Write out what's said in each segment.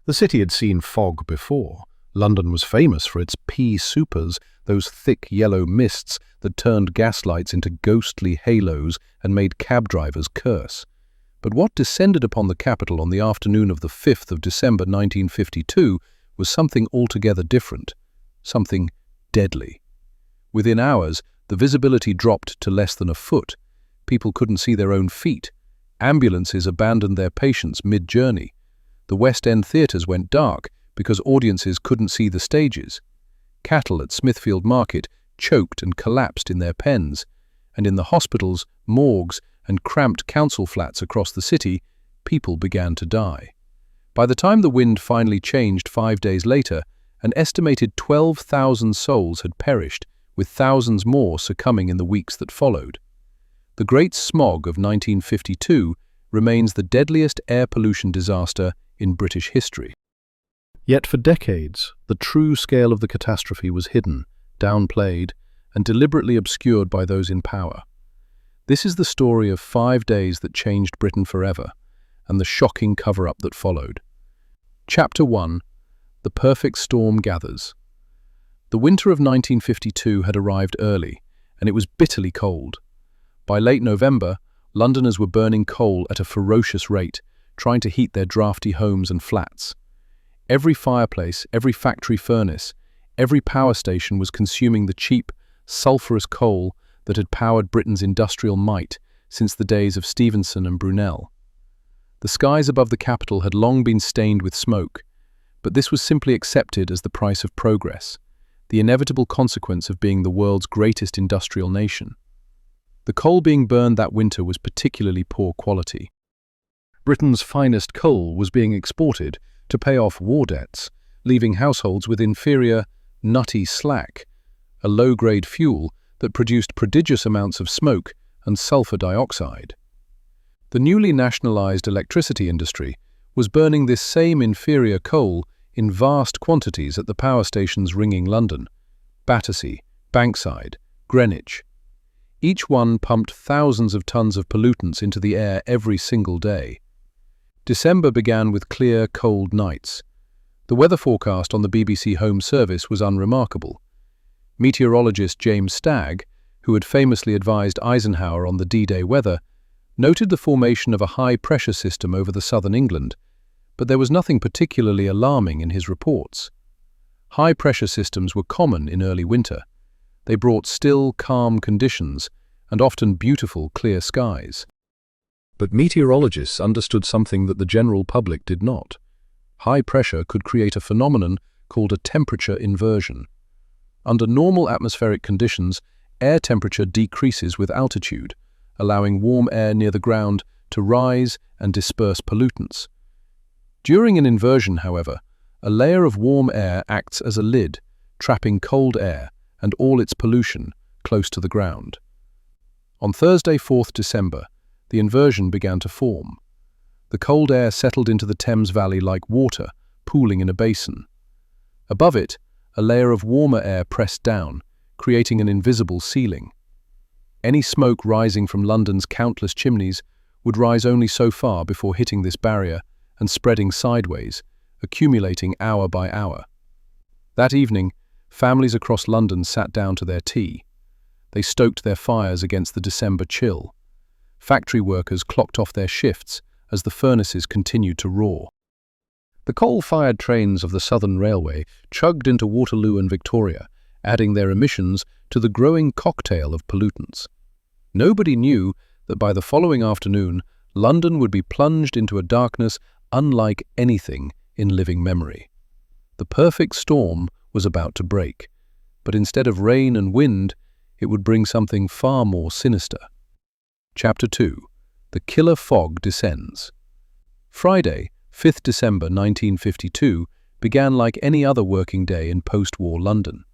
The city had seen fog before. London was famous for its pea supers, those thick yellow mists that turned gaslights into ghostly halos and made cab drivers curse. But what descended upon the capital on the afternoon of the 5th of December 1952 was something altogether different, something deadly. Within hours, the visibility dropped to less than a foot. People couldn't see their own feet. Ambulances abandoned their patients mid-journey. The West End theatres went dark because audiences couldn't see the stages. Cattle at Smithfield Market choked and collapsed in their pens, and in the hospitals, morgues, and cramped council flats across the city, people began to die. By the time the wind finally changed 5 days later, an estimated 12,000 souls had perished, with thousands more succumbing in the weeks that followed. The Great Smog of 1952 remains the deadliest air pollution disaster in British history. Yet for decades, the true scale of the catastrophe was hidden, downplayed, and deliberately obscured by those in power. This is the story of 5 days that changed Britain forever, and the shocking cover-up that followed. Chapter 1. The Perfect Storm Gathers. The winter of 1952 had arrived early, and it was bitterly cold. By late November, Londoners were burning coal at a ferocious rate, trying to heat their drafty homes and flats. Every fireplace, every factory furnace, every power station was consuming the cheap, sulphurous coal that had powered Britain's industrial might since the days of Stephenson and Brunel. The skies above the capital had long been stained with smoke, but this was simply accepted as the price of progress, the inevitable consequence of being the world's greatest industrial nation. The coal being burned that winter was particularly poor quality. Britain's finest coal was being exported to pay off war debts, leaving households with inferior, nutty slack, a low-grade fuel that produced prodigious amounts of smoke and sulfur dioxide. The newly nationalised electricity industry was burning this same inferior coal in vast quantities at the power stations ringing London, Battersea, Bankside, Greenwich. Each one pumped thousands of tons of pollutants into the air every single day. December began with clear, cold nights. The weather forecast on the BBC Home Service was unremarkable. Meteorologist James Stagg, who had famously advised Eisenhower on the D-Day weather, noted the formation of a high-pressure system over the southern England, but there was nothing particularly alarming in his reports. High-pressure systems were common in early winter. They brought still, calm conditions and often beautiful, clear skies. But meteorologists understood something that the general public did not. High pressure could create a phenomenon called a temperature inversion. Under normal atmospheric conditions, air temperature decreases with altitude, allowing warm air near the ground to rise and disperse pollutants. During an inversion, however, a layer of warm air acts as a lid, trapping cold air and all its pollution close to the ground. On Thursday, 4th December, the inversion began to form. The cold air settled into the Thames Valley like water, pooling in a basin. Above it, a layer of warmer air pressed down, creating an invisible ceiling. Any smoke rising from London's countless chimneys would rise only so far before hitting this barrier and spreading sideways, accumulating hour by hour. That evening, families across London sat down to their tea. They stoked their fires against the December chill. Factory workers clocked off their shifts as the furnaces continued to roar. The coal-fired trains of the Southern Railway chugged into Waterloo and Victoria, adding their emissions to the growing cocktail of pollutants. Nobody knew that by the following afternoon, London would be plunged into a darkness unlike anything in living memory. The perfect storm was about to break, but instead of rain and wind, it would bring something far more sinister. Chapter 2. The Killer Fog Descends. Friday, 5th December 1952, began like any other working day in post-war London.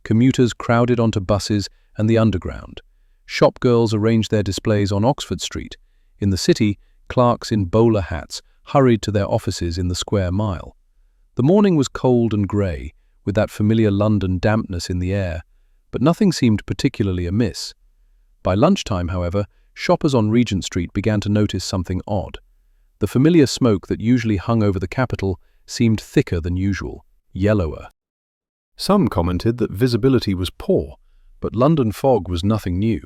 Commuters crowded onto buses and the Underground. Shopgirls arranged their displays on Oxford Street. In the city, clerks in bowler hats hurried to their offices in the Square Mile. The morning was cold and grey, with that familiar London dampness in the air, but nothing seemed particularly amiss. By lunchtime, however, shoppers on Regent Street began to notice something odd. The familiar smoke that usually hung over the capital seemed thicker than usual, yellower. Some commented that visibility was poor, but London fog was nothing new.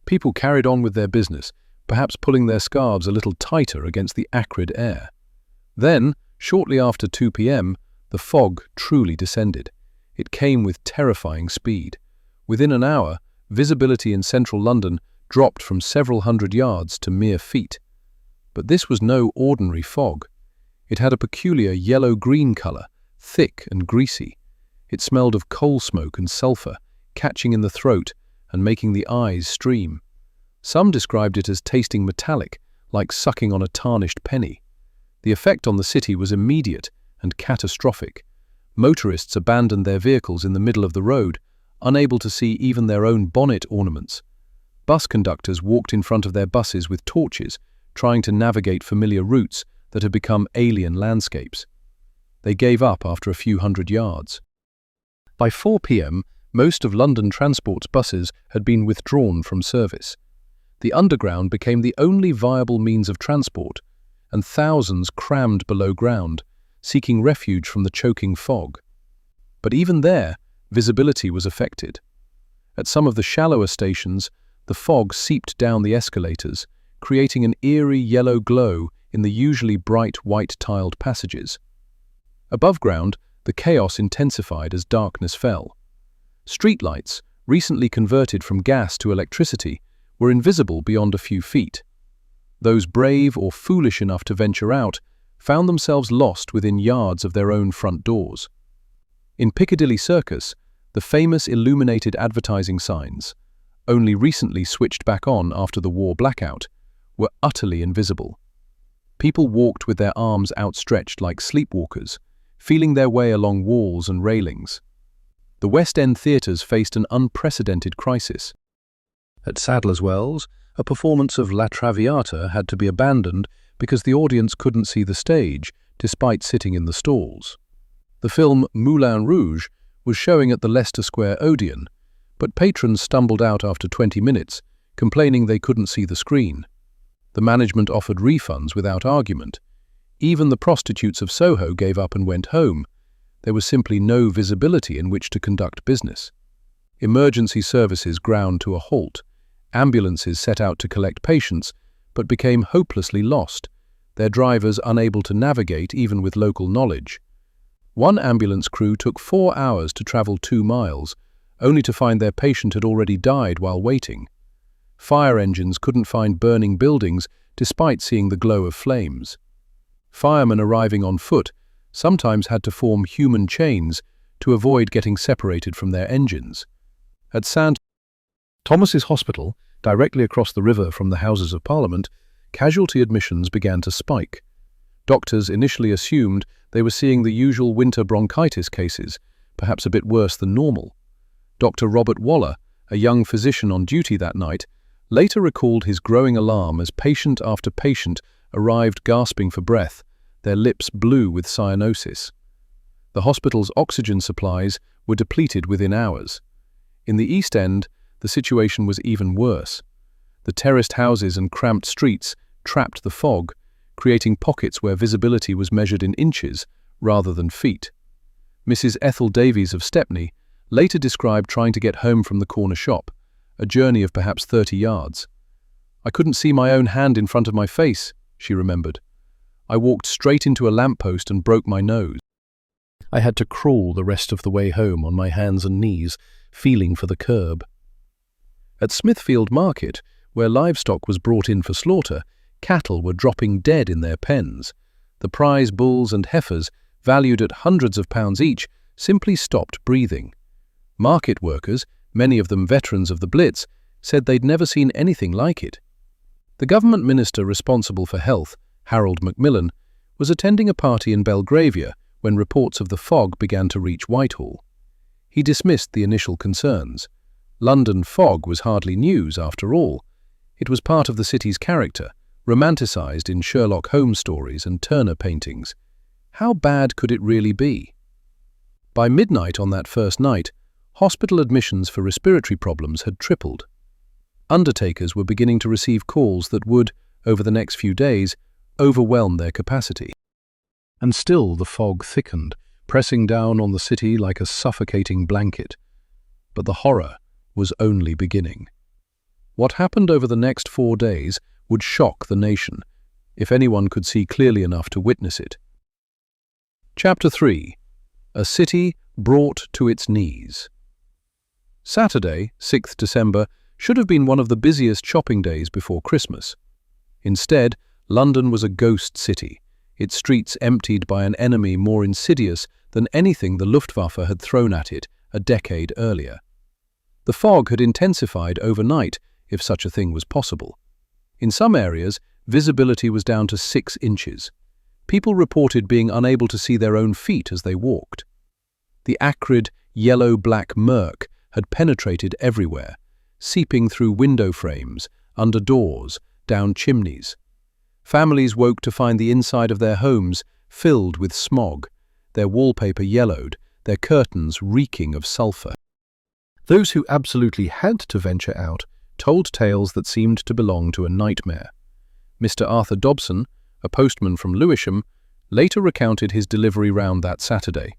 People carried on with their business, perhaps pulling their scarves a little tighter against the acrid air. Then, shortly after 2 p.m., the fog truly descended. It came with terrifying speed. Within an hour, visibility in central London dropped from several hundred yards to mere feet. But this was no ordinary fog. It had a peculiar yellow-green color, thick and greasy. It smelled of coal smoke and sulfur, catching in the throat and making the eyes stream. Some described it as tasting metallic, like sucking on a tarnished penny. The effect on the city was immediate and catastrophic. Motorists abandoned their vehicles in the middle of the road, unable to see even their own bonnet ornaments. Bus conductors walked in front of their buses with torches, trying to navigate familiar routes that had become alien landscapes. They gave up after a few hundred yards. By 4 p.m., most of London Transport's buses had been withdrawn from service. The Underground became the only viable means of transport, and thousands crammed below ground, seeking refuge from the choking fog. But even there, visibility was affected. At some of the shallower stations, the fog seeped down the escalators, creating an eerie yellow glow in the usually bright white-tiled passages. Above ground, the chaos intensified as darkness fell. Streetlights, recently converted from gas to electricity, were invisible beyond a few feet. Those brave or foolish enough to venture out found themselves lost within yards of their own front doors. In Piccadilly Circus, the famous illuminated advertising signs, only recently switched back on after the war blackout, were utterly invisible. People walked with their arms outstretched like sleepwalkers, feeling their way along walls and railings. The West End theatres faced an unprecedented crisis. At Sadler's Wells, a performance of La Traviata had to be abandoned because the audience couldn't see the stage, despite sitting in the stalls. The film Moulin Rouge was showing at the Leicester Square Odeon, but patrons stumbled out after 20 minutes, complaining they couldn't see the screen. The management offered refunds without argument. Even the prostitutes of Soho gave up and went home. There was simply no visibility in which to conduct business. Emergency services ground to a halt. Ambulances set out to collect patients, but became hopelessly lost, their drivers unable to navigate even with local knowledge. One ambulance crew took 4 hours to travel 2 miles, only to find their patient had already died while waiting. Fire engines couldn't find burning buildings despite seeing the glow of flames. Firemen arriving on foot sometimes had to form human chains to avoid getting separated from their engines. At St. Thomas's Hospital, directly across the river from the Houses of Parliament, casualty admissions began to spike. Doctors initially assumed they were seeing the usual winter bronchitis cases, perhaps a bit worse than normal. Dr. Robert Waller, a young physician on duty that night, later recalled his growing alarm as patient after patient arrived gasping for breath, their lips blue with cyanosis. The hospital's oxygen supplies were depleted within hours. In the East End, the situation was even worse. The terraced houses and cramped streets trapped the fog, creating pockets where visibility was measured in inches rather than feet. Mrs. Ethel Davies of Stepney later described trying to get home from the corner shop, a journey of perhaps 30 yards. "I couldn't see my own hand in front of my face," she remembered. "I walked straight into a lamppost and broke my nose. I had to crawl the rest of the way home on my hands and knees, feeling for the curb." At Smithfield Market, where livestock was brought in for slaughter, cattle were dropping dead in their pens. The prize bulls and heifers, valued at hundreds of pounds each, simply stopped breathing. Market workers, many of them veterans of the Blitz, said they'd never seen anything like it. The government minister responsible for health, Harold Macmillan, was attending a party in Belgravia when reports of the fog began to reach Whitehall. He dismissed the initial concerns. London fog was hardly news, after all. It was part of the city's character, romanticized in Sherlock Holmes stories and Turner paintings. How bad could it really be? By midnight on that first night, hospital admissions for respiratory problems had tripled. Undertakers were beginning to receive calls that would, over the next few days, overwhelm their capacity. And still the fog thickened, pressing down on the city like a suffocating blanket. But the horror was only beginning. What happened over the next 4 days would shock the nation, if anyone could see clearly enough to witness it. Chapter 3. A City Brought to its Knees. Saturday, 6th December, should have been one of the busiest shopping days before Christmas. Instead, London was a ghost city, its streets emptied by an enemy more insidious than anything the Luftwaffe had thrown at it a decade earlier. The fog had intensified overnight, if such a thing was possible. In some areas, visibility was down to 6 inches. People reported being unable to see their own feet as they walked. The acrid, yellow-black murk had penetrated everywhere, seeping through window frames, under doors, down chimneys. Families woke to find the inside of their homes filled with smog, their wallpaper yellowed, their curtains reeking of sulphur. Those who absolutely had to venture out told tales that seemed to belong to a nightmare. Mr. Arthur Dobson, a postman from Lewisham, later recounted his delivery round that Saturday.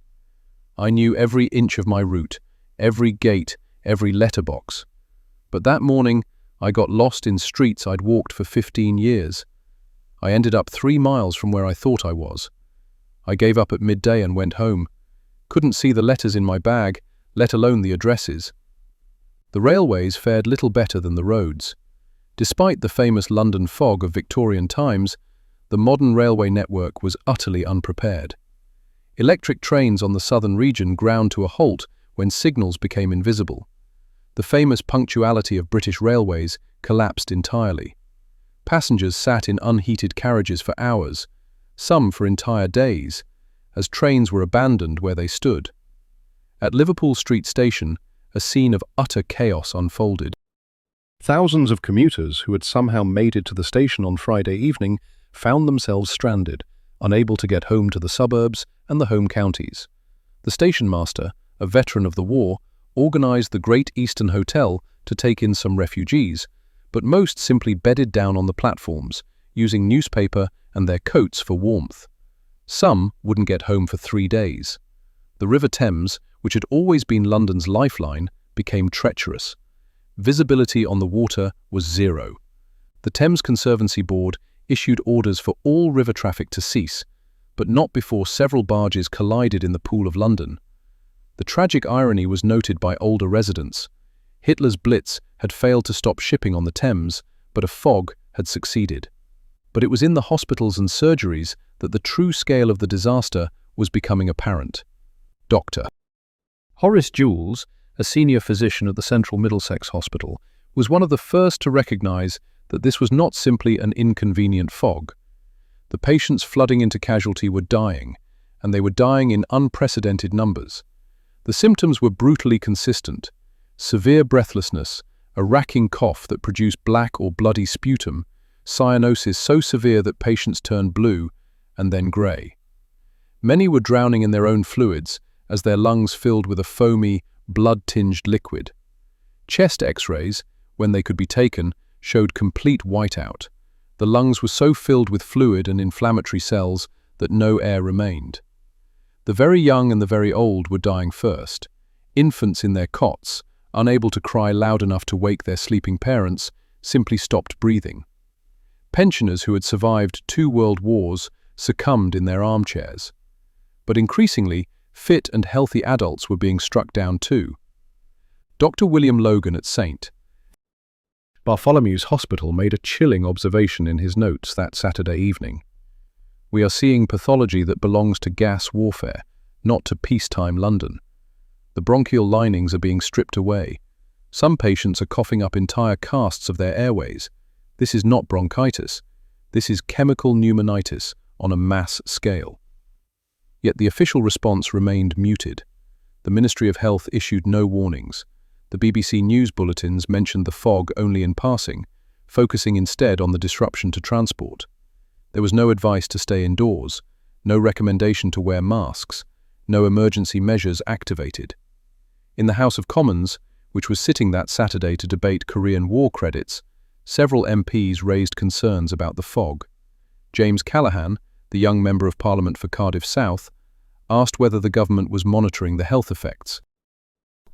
"I knew every inch of my route, every gate, every letterbox. But that morning, I got lost in streets I'd walked for 15 years. I ended up 3 miles from where I thought I was. I gave up at midday and went home. Couldn't see the letters in my bag, let alone the addresses." The railways fared little better than the roads. Despite the famous London fog of Victorian times, the modern railway network was utterly unprepared. Electric trains on the southern region ground to a halt when signals became invisible. The famous punctuality of British railways collapsed entirely. Passengers sat in unheated carriages for hours, some for entire days, as trains were abandoned where they stood. At Liverpool Street Station, a scene of utter chaos unfolded. Thousands of commuters who had somehow made it to the station on Friday evening found themselves stranded, unable to get home to the suburbs and the home counties. The station master, a veteran of the war, organised the Great Eastern Hotel to take in some refugees, but most simply bedded down on the platforms, using newspaper and their coats for warmth. Some wouldn't get home for 3 days. The River Thames, which had always been London's lifeline, became treacherous. Visibility on the water was zero. The Thames Conservancy Board issued orders for all river traffic to cease, but not before several barges collided in the Pool of London. The tragic irony was noted by older residents. Hitler's Blitz had failed to stop shipping on the Thames, but a fog had succeeded. But it was in the hospitals and surgeries that the true scale of the disaster was becoming apparent. Dr. Horace Jules, a senior physician at the Central Middlesex Hospital, was one of the first to recognise that this was not simply an inconvenient fog. The patients flooding into casualty were dying, and they were dying in unprecedented numbers. The symptoms were brutally consistent: severe breathlessness, a racking cough that produced black or bloody sputum, cyanosis so severe that patients turned blue and then grey. Many were drowning in their own fluids as their lungs filled with a foamy, blood-tinged liquid. Chest X-rays, when they could be taken, showed complete whiteout. The lungs were so filled with fluid and inflammatory cells that no air remained. The very young and the very old were dying first. Infants in their cots, unable to cry loud enough to wake their sleeping parents, simply stopped breathing. Pensioners who had survived 2 world wars succumbed in their armchairs. But increasingly, fit and healthy adults were being struck down too. Dr. William Logan at St. Bartholomew's Hospital made a chilling observation in his notes that Saturday evening. "We are seeing pathology that belongs to gas warfare, not to peacetime London. The bronchial linings are being stripped away. Some patients are coughing up entire casts of their airways. This is not bronchitis. This is chemical pneumonitis on a mass scale." Yet the official response remained muted. The Ministry of Health issued no warnings. The BBC news bulletins mentioned the fog only in passing, focusing instead on the disruption to transport. There was no advice to stay indoors, no recommendation to wear masks, no emergency measures activated. In the House of Commons, which was sitting that Saturday to debate Korean War credits, several MPs raised concerns about the fog. James Callaghan, the young Member of Parliament for Cardiff South, asked whether the government was monitoring the health effects.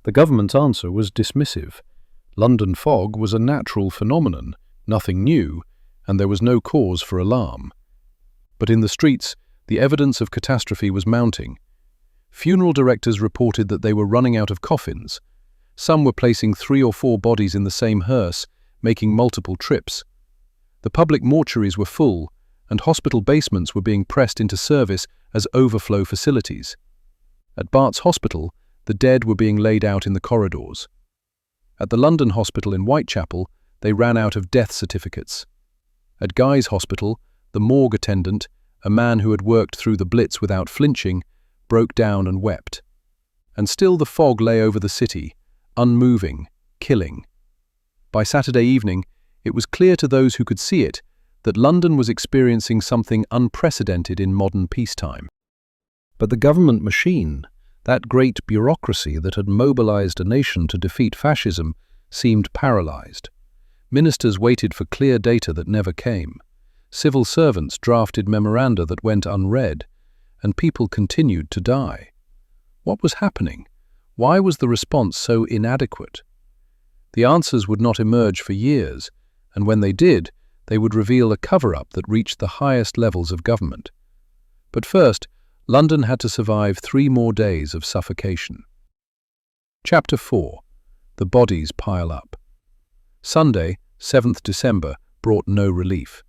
The government's answer was dismissive. London fog was a natural phenomenon, nothing new, and there was no cause for alarm. But in the streets, the evidence of catastrophe was mounting. Funeral directors reported that they were running out of coffins. Some were placing 3 or 4 bodies in the same hearse, making multiple trips. The public mortuaries were full, and hospital basements were being pressed into service as overflow facilities. At Bart's Hospital, the dead were being laid out in the corridors. At the London Hospital in Whitechapel, they ran out of death certificates. At Guy's Hospital, the morgue attendant, a man who had worked through the Blitz without flinching, broke down and wept. And still the fog lay over the city, unmoving, killing. By Saturday evening, it was clear to those who could see it that London was experiencing something unprecedented in modern peacetime. But the government machine, that great bureaucracy that had mobilized a nation to defeat fascism, seemed paralyzed. Ministers waited for clear data that never came. Civil servants drafted memoranda that went unread, and people continued to die. What was happening? Why was the response so inadequate? The answers would not emerge for years, and when they did, they would reveal a cover-up that reached the highest levels of government. But first, London had to survive 3 more days of suffocation. Chapter 4. The bodies pile up. Sunday, 7th December, brought no relief.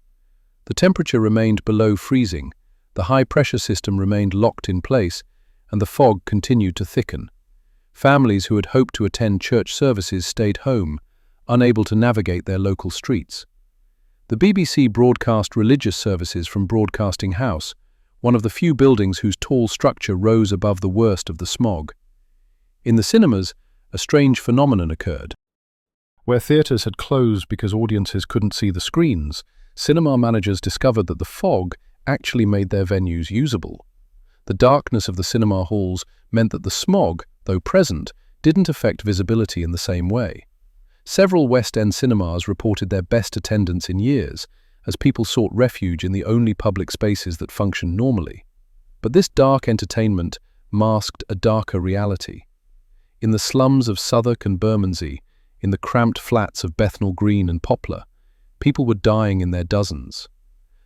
The temperature remained below freezing, the high-pressure system remained locked in place, and the fog continued to thicken. Families who had hoped to attend church services stayed home, unable to navigate their local streets. The BBC broadcast religious services from Broadcasting House, one of the few buildings whose tall structure rose above the worst of the smog. In the cinemas, a strange phenomenon occurred. Where theatres had closed because audiences couldn't see the screens, cinema managers discovered that the fog actually made their venues usable. The darkness of the cinema halls meant that the smog, though present, didn't affect visibility in the same way. Several West End cinemas reported their best attendance in years, as people sought refuge in the only public spaces that functioned normally. But this dark entertainment masked a darker reality. In the slums of Southwark and Bermondsey, in the cramped flats of Bethnal Green and Poplar, people were dying in their dozens.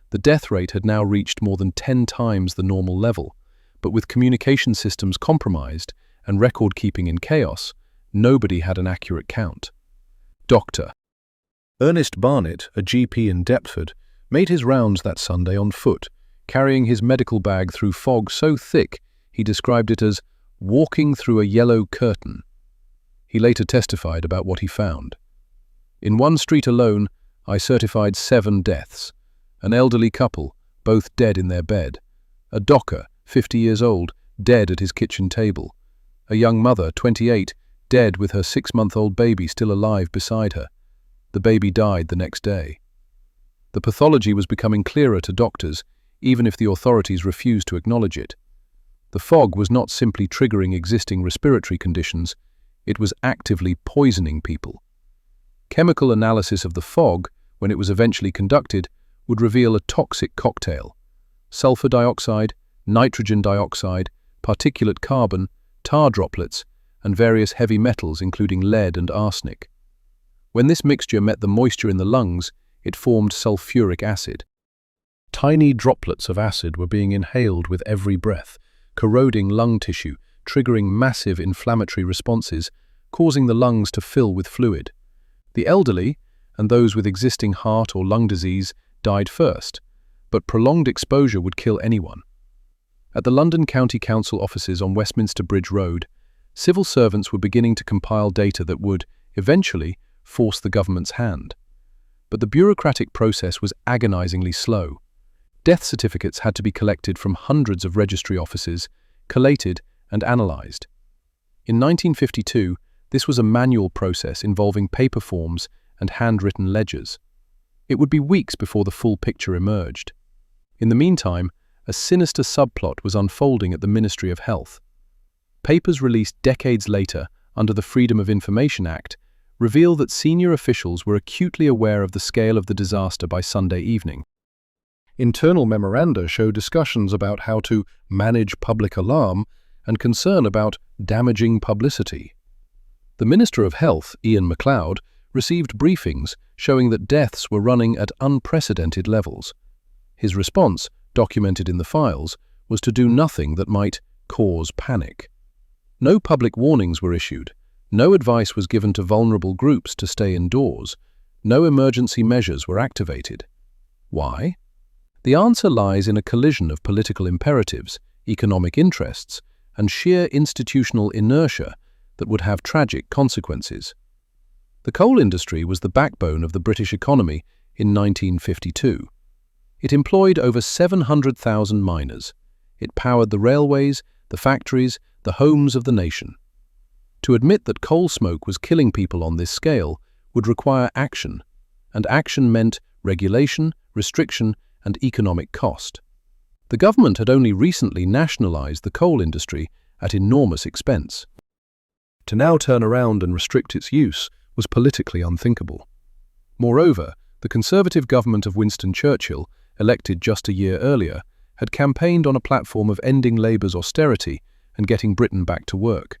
The death rate had now reached more than 10 times the normal level, but with communication systems compromised and record-keeping in chaos, nobody had an accurate count. Dr. Ernest Barnett, a GP in Deptford, made his rounds that Sunday on foot, carrying his medical bag through fog so thick he described it as walking through a yellow curtain. He later testified about what he found. In one street alone, I certified 7 deaths. An elderly couple, both dead in their bed. A docker, 50 years old, dead at his kitchen table. A young mother, 28, dead with her 6-month-old baby still alive beside her. The baby died the next day. The pathology was becoming clearer to doctors, even if the authorities refused to acknowledge it. The fog was not simply triggering existing respiratory conditions, it was actively poisoning people. Chemical analysis of the fog, when it was eventually conducted, would reveal a toxic cocktail: sulfur dioxide, nitrogen dioxide, particulate carbon, tar droplets, and various heavy metals including lead and arsenic. When this mixture met the moisture in the lungs, it formed sulfuric acid. Tiny droplets of acid were being inhaled with every breath, corroding lung tissue, triggering massive inflammatory responses, causing the lungs to fill with fluid. The elderly, and those with existing heart or lung disease, died first, but prolonged exposure would kill anyone. At the London County Council offices on Westminster Bridge Road, civil servants were beginning to compile data that would, eventually, force the government's hand. But the bureaucratic process was agonizingly slow. Death certificates had to be collected from hundreds of registry offices, collated and analysed. In 1952, this was a manual process involving paper forms and handwritten ledgers. It would be weeks before the full picture emerged. In the meantime, a sinister subplot was unfolding at the Ministry of Health. Papers released decades later under the Freedom of Information Act reveal that senior officials were acutely aware of the scale of the disaster by Sunday evening. Internal memoranda show discussions about how to manage public alarm and concern about damaging publicity. The Minister of Health, Ian MacLeod, received briefings showing that deaths were running at unprecedented levels. His response, documented in the files, was to do nothing that might cause panic. No public warnings were issued, no advice was given to vulnerable groups to stay indoors, no emergency measures were activated. Why? The answer lies in a collision of political imperatives, economic interests, and sheer institutional inertia that would have tragic consequences. The coal industry was the backbone of the British economy in 1952. It employed over 700,000 miners. It powered the railways, the factories, the homes of the nation. To admit that coal smoke was killing people on this scale would require action, and action meant regulation, restriction, and economic cost. The government had only recently nationalised the coal industry at enormous expense. To now turn around and restrict its use was politically unthinkable. Moreover, the Conservative government of Winston Churchill, elected just a year earlier, had campaigned on a platform of ending Labour's austerity and getting Britain back to work.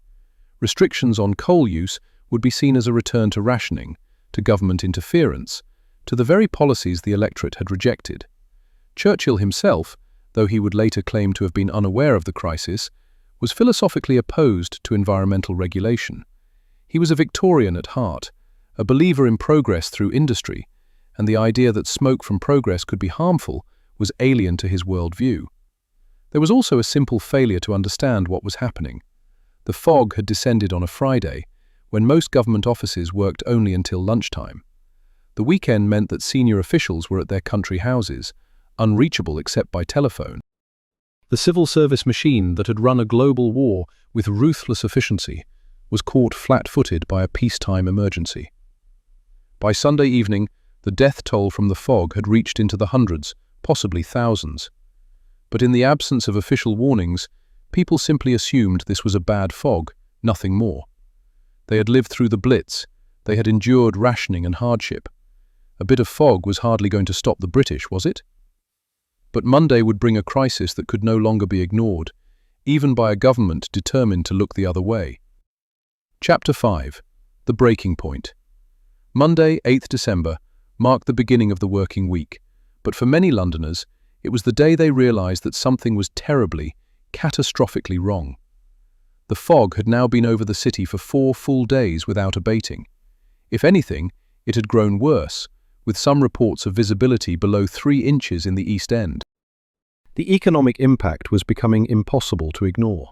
Restrictions on coal use would be seen as a return to rationing, to government interference, to the very policies the electorate had rejected. Churchill himself, though he would later claim to have been unaware of the crisis, was philosophically opposed to environmental regulation. He was a Victorian at heart, a believer in progress through industry, and the idea that smoke from progress could be harmful was alien to his worldview. There was also a simple failure to understand what was happening. The fog had descended on a Friday, when most government offices worked only until lunchtime. The weekend meant that senior officials were at their country houses, unreachable except by telephone. The civil service machine that had run a global war with ruthless efficiency was caught flat-footed by a peacetime emergency. By Sunday evening, the death toll from the fog had reached into the hundreds, possibly thousands. But in the absence of official warnings, people simply assumed this was a bad fog, nothing more. They had lived through the Blitz, they had endured rationing and hardship. A bit of fog was hardly going to stop the British, was it? But Monday would bring a crisis that could no longer be ignored, even by a government determined to look the other way. Chapter 5. The Breaking Point. Monday, 8th December, marked the beginning of the working week, but for many Londoners, it was the day they realised that something was terribly, catastrophically wrong. The fog had now been over the city for 4 full days without abating. If anything, it had grown worse, with some reports of visibility below 3 inches in the East End. The economic impact was becoming impossible to ignore.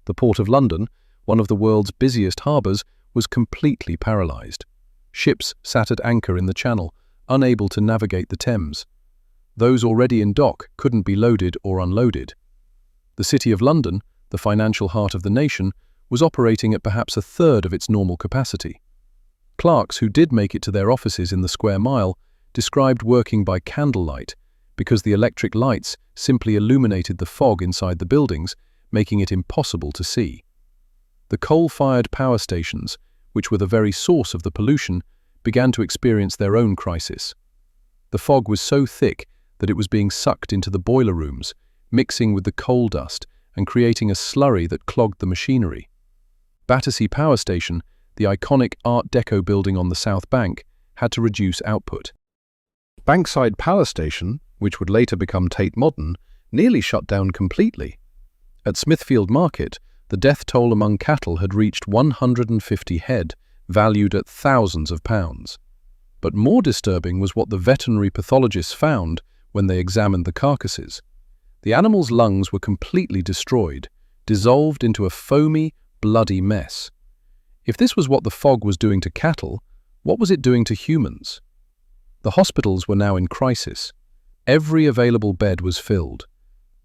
The Port of London, one of the world's busiest harbours, was completely paralysed. Ships sat at anchor in the Channel, unable to navigate the Thames. Those already in dock couldn't be loaded or unloaded. The City of London, the financial heart of the nation, was operating at perhaps a third of its normal capacity. Clerks who did make it to their offices in the square mile described working by candlelight because the electric lights simply illuminated the fog inside the buildings, making it impossible to see. The coal-fired power stations, which were the very source of the pollution, began to experience their own crisis. The fog was so thick that it was being sucked into the boiler rooms, mixing with the coal dust and creating a slurry that clogged the machinery. Battersea Power Station, the iconic Art Deco building on the South Bank, had to reduce output. Bankside Power Station, which would later become Tate Modern, nearly shut down completely. At Smithfield Market, the death toll among cattle had reached 150 head, valued at thousands of pounds. But more disturbing was what the veterinary pathologists found when they examined the carcasses. The animals' lungs were completely destroyed, dissolved into a foamy, bloody mess. If this was what the fog was doing to cattle, what was it doing to humans? The hospitals were now in crisis. Every available bed was filled.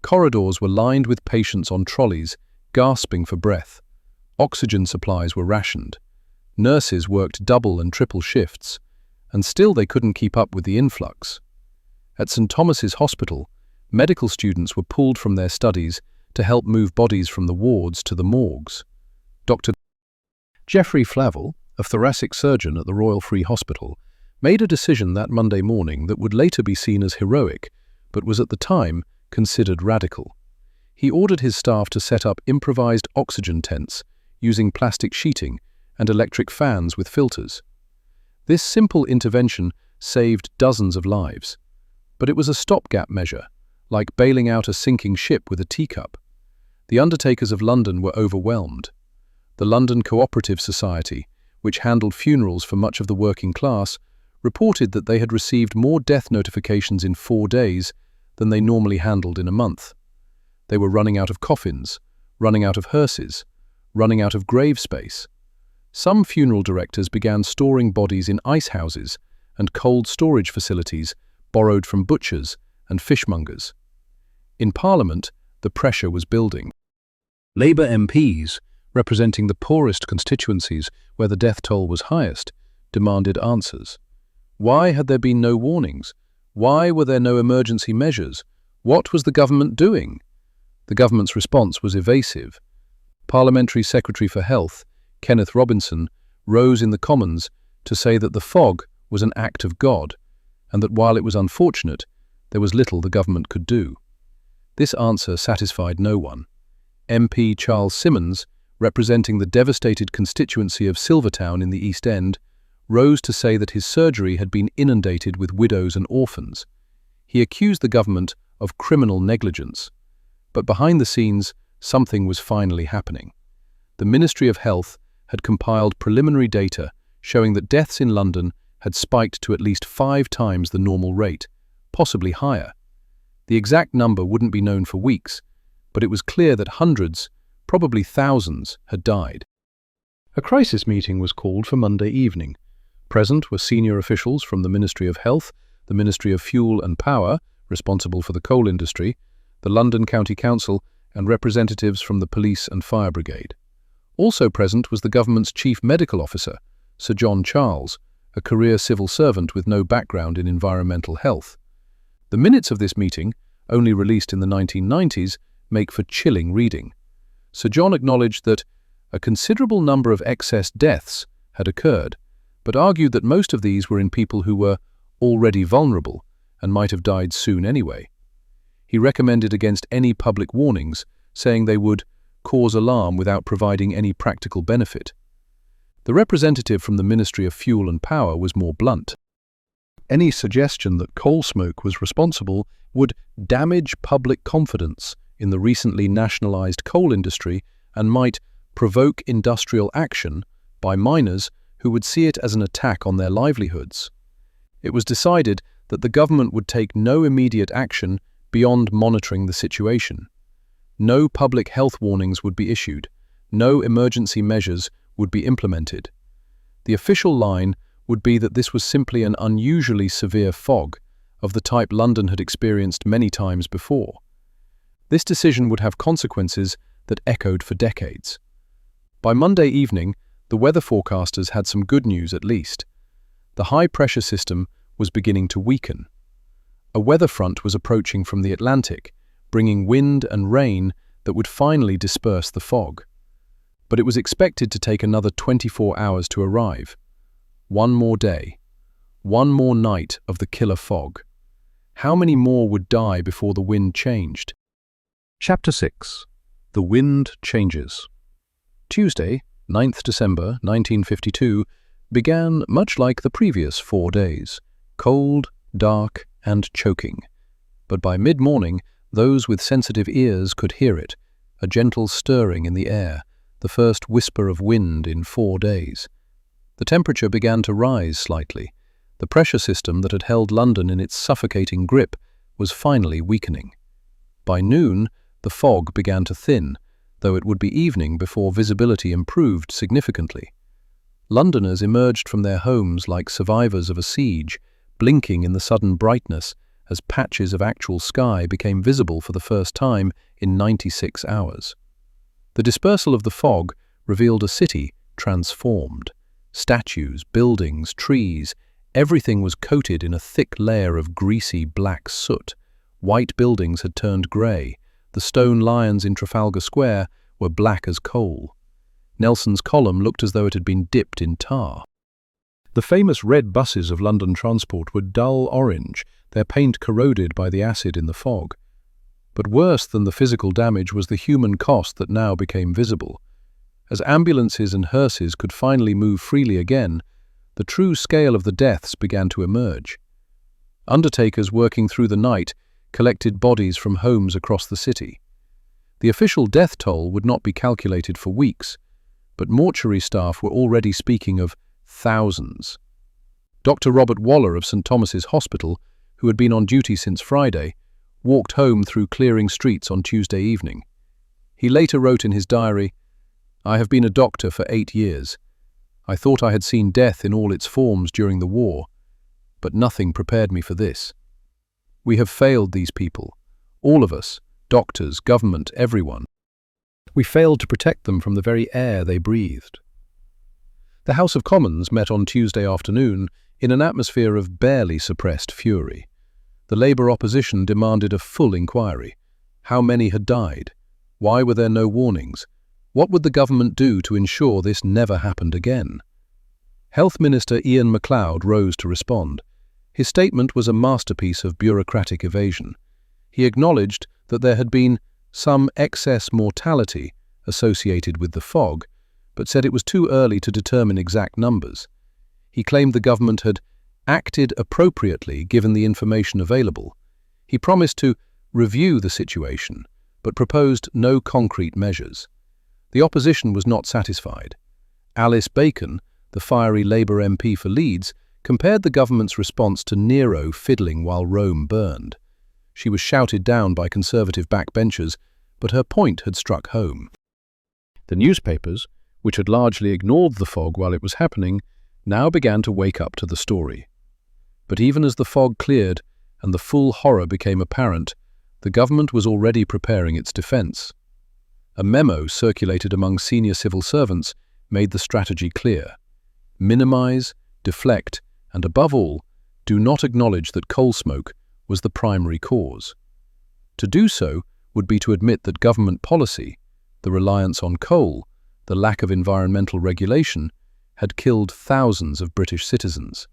Corridors were lined with patients on trolleys, gasping for breath. Oxygen supplies were rationed. Nurses worked double and triple shifts, and still they couldn't keep up with the influx. At St. Thomas's Hospital, medical students were pulled from their studies to help move bodies from the wards to the morgues. Dr. Geoffrey Flavel, a thoracic surgeon at the Royal Free Hospital, made a decision that Monday morning that would later be seen as heroic but was at the time considered radical. He ordered his staff to set up improvised oxygen tents using plastic sheeting and electric fans with filters. This simple intervention saved dozens of lives, but it was a stopgap measure, like bailing out a sinking ship with a teacup. The undertakers of London were overwhelmed. The London Cooperative Society, which handled funerals for much of the working class, reported that they had received more death notifications in 4 days than they normally handled in a month. They were running out of coffins, running out of hearses, running out of grave space. Some funeral directors began storing bodies in ice houses and cold storage facilities borrowed from butchers and fishmongers. In Parliament, the pressure was building. Labour MPs, representing the poorest constituencies where the death toll was highest, demanded answers. Why had there been no warnings? Why were there no emergency measures? What was the government doing? The government's response was evasive. Parliamentary Secretary for Health, Kenneth Robinson, rose in the Commons to say that the fog was an act of God, and that while it was unfortunate, there was little the government could do. This answer satisfied no one. MP Charles Simmons, representing the devastated constituency of Silvertown in the East End, rose to say that his surgery had been inundated with widows and orphans. He accused the government of criminal negligence. But behind the scenes, something was finally happening. The Ministry of Health had compiled preliminary data showing that deaths in London had spiked to at least 5 times the normal rate, possibly higher. The exact number wouldn't be known for weeks, but it was clear that hundreds, probably thousands, had died. A crisis meeting was called for Monday evening. Present were senior officials from the Ministry of Health, the Ministry of Fuel and Power, responsible for the coal industry, the London County Council, and representatives from the police and fire brigade. Also present was the government's chief medical officer, Sir John Charles, a career civil servant with no background in environmental health. The minutes of this meeting, only released in the 1990s, make for chilling reading. Sir John acknowledged that a considerable number of excess deaths had occurred, but argued that most of these were in people who were already vulnerable and might have died soon anyway. He recommended against any public warnings, saying they would cause alarm without providing any practical benefit. The representative from the Ministry of Fuel and Power was more blunt. Any suggestion that coal smoke was responsible would damage public confidence in the recently nationalised coal industry and might provoke industrial action by miners who would see it as an attack on their livelihoods. It was decided that the government would take no immediate action beyond monitoring the situation. No public health warnings would be issued. No emergency measures would be implemented. The official line would be that this was simply an unusually severe fog of the type London had experienced many times before. This decision would have consequences that echoed for decades. By Monday evening, the weather forecasters had some good news at least. The high-pressure system was beginning to weaken. A weather front was approaching from the Atlantic, bringing wind and rain that would finally disperse the fog. But it was expected to take another 24 hours to arrive. One more day. One more night of the killer fog. How many more would die before the wind changed? Chapter 6. The Wind Changes. Tuesday, 9th December 1952, began much like the previous 4 days, cold, dark, and choking. But by mid-morning, those with sensitive ears could hear it, a gentle stirring in the air, the first whisper of wind in 4 days. The temperature began to rise slightly. The pressure system that had held London in its suffocating grip was finally weakening. By noon, the fog began to thin, though it would be evening before visibility improved significantly. Londoners emerged from their homes like survivors of a siege, blinking in the sudden brightness as patches of actual sky became visible for the first time in 96 hours. The dispersal of the fog revealed a city transformed. Statues, buildings, trees, everything was coated in a thick layer of greasy black soot. White buildings had turned grey. The stone lions in Trafalgar Square were black as coal. Nelson's Column looked as though it had been dipped in tar. The famous red buses of London Transport were dull orange, their paint corroded by the acid in the fog. But worse than the physical damage was the human cost that now became visible. As ambulances and hearses could finally move freely again, the true scale of the deaths began to emerge. Undertakers working through the night collected bodies from homes across the city. The official death toll would not be calculated for weeks, but mortuary staff were already speaking of thousands. Dr. Robert Waller of St. Thomas's Hospital, who had been on duty since Friday, walked home through clearing streets on Tuesday evening. He later wrote in his diary, "I have been a doctor for 8 years. I thought I had seen death in all its forms during the war, but nothing prepared me for this. We have failed these people, all of us, doctors, government, everyone. We failed to protect them from the very air they breathed." The House of Commons met on Tuesday afternoon in an atmosphere of barely suppressed fury. The Labour opposition demanded a full inquiry. How many had died? Why were there no warnings? What would the government do to ensure this never happened again? Health Minister Ian MacLeod rose to respond. His statement was a masterpiece of bureaucratic evasion. He acknowledged that there had been some excess mortality associated with the fog, but said it was too early to determine exact numbers. He claimed the government had acted appropriately given the information available. He promised to review the situation, but proposed no concrete measures. The opposition was not satisfied. Alice Bacon, the fiery Labour MP for Leeds, compared the government's response to Nero fiddling while Rome burned. She was shouted down by Conservative backbenchers, but her point had struck home. The newspapers, which had largely ignored the fog while it was happening, now began to wake up to the story. But even as the fog cleared and the full horror became apparent, the government was already preparing its defence. A memo circulated among senior civil servants made the strategy clear. Minimise, deflect, and above all, do not acknowledge that coal smoke was the primary cause. To do so would be to admit that government policy, the reliance on coal, the lack of environmental regulation, had killed thousands of British citizens.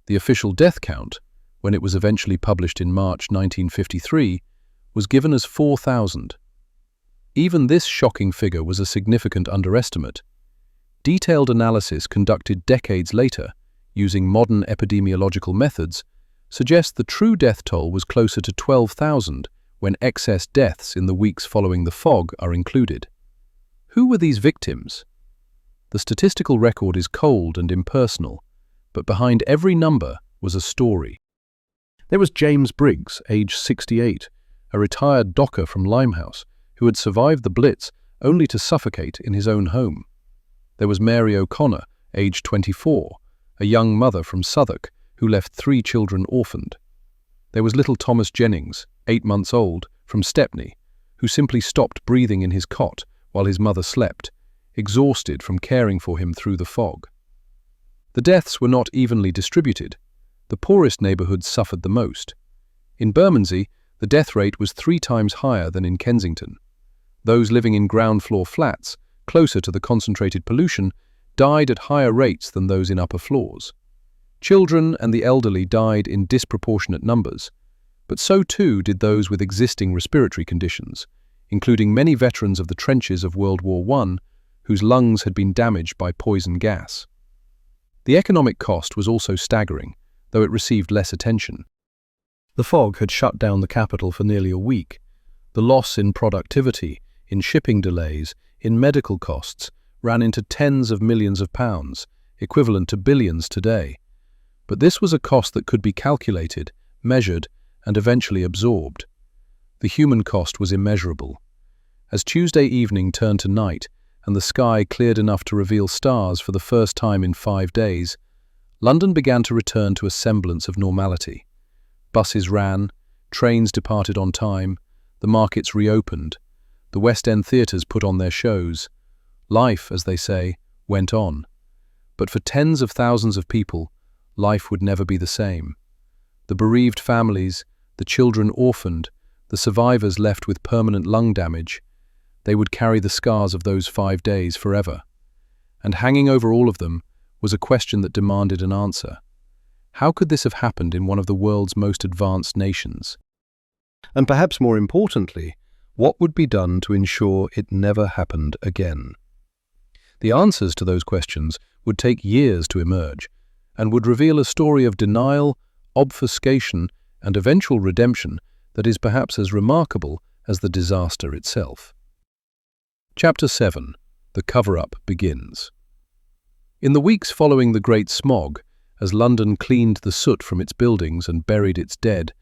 The official death count, when it was eventually published in March 1953, was given as 4,000. Even this shocking figure was a significant underestimate. Detailed analysis conducted decades later, using modern epidemiological methods, suggests the true death toll was closer to 12,000 when excess deaths in the weeks following the fog are included. Who were these victims? The statistical record is cold and impersonal, but behind every number was a story. There was James Briggs, age 68, a retired docker from Limehouse, who had survived the Blitz only to suffocate in his own home. There was Mary O'Connor, age 24, a young mother from Southwark who left 3 children orphaned. There was little Thomas Jennings, 8 months old, from Stepney, who simply stopped breathing in his cot while his mother slept, exhausted from caring for him through the fog. The deaths were not evenly distributed. The poorest neighbourhoods suffered the most. In Bermondsey, the death rate was 3 times higher than in Kensington. Those living in ground-floor flats, closer to the concentrated pollution, died at higher rates than those in upper floors. Children and the elderly died in disproportionate numbers, but so too did those with existing respiratory conditions, including many veterans of the trenches of World War I, whose lungs had been damaged by poison gas. The economic cost was also staggering, though it received less attention. The fog had shut down the capital for nearly a week. The loss in productivity, in shipping delays, in medical costs, ran into tens of millions of pounds, equivalent to billions today. But this was a cost that could be calculated, measured, and eventually absorbed. The human cost was immeasurable. As Tuesday evening turned to night and the sky cleared enough to reveal stars for the first time in 5 days, London began to return to a semblance of normality. Buses ran, trains departed on time, the markets reopened, the West End theatres put on their shows. Life, as they say, went on. But for tens of thousands of people, life would never be the same. The bereaved families, the children orphaned, the survivors left with permanent lung damage, they would carry the scars of those 5 days forever. And hanging over all of them was a question that demanded an answer. How could this have happened in one of the world's most advanced nations? And perhaps more importantly, what would be done to ensure it never happened again? The answers to those questions would take years to emerge and would reveal a story of denial, obfuscation, and eventual redemption that is perhaps as remarkable as the disaster itself. Chapter 7. The cover-up begins. In the weeks following the Great Smog, as London cleaned the soot from its buildings and buried its dead,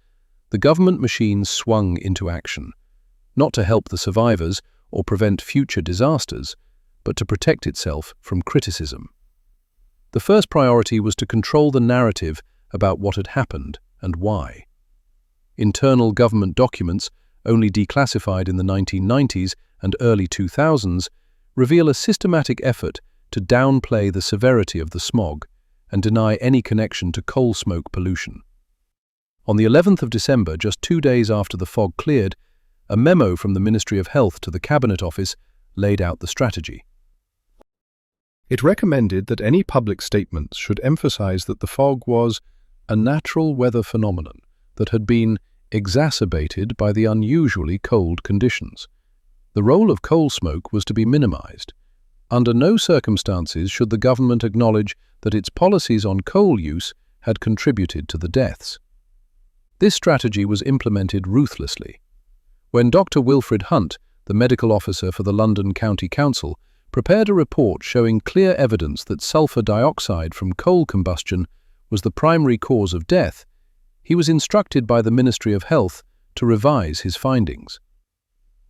the government machine swung into action, not to help the survivors or prevent future disasters, but to protect itself from criticism. The first priority was to control the narrative about what had happened and why. Internal government documents, only declassified in the 1990s and early 2000s, reveal a systematic effort to downplay the severity of the smog and deny any connection to coal smoke pollution. On the 11th of December, just 2 days after the fog cleared, a memo from the Ministry of Health to the Cabinet Office laid out the strategy. It recommended that any public statements should emphasize that the fog was a natural weather phenomenon that had been exacerbated by the unusually cold conditions. The role of coal smoke was to be minimized. Under no circumstances should the government acknowledge that its policies on coal use had contributed to the deaths. This strategy was implemented ruthlessly. When Dr. Wilfred Hunt, the medical officer for the London County Council, prepared a report showing clear evidence that sulfur dioxide from coal combustion was the primary cause of death, he was instructed by the Ministry of Health to revise his findings.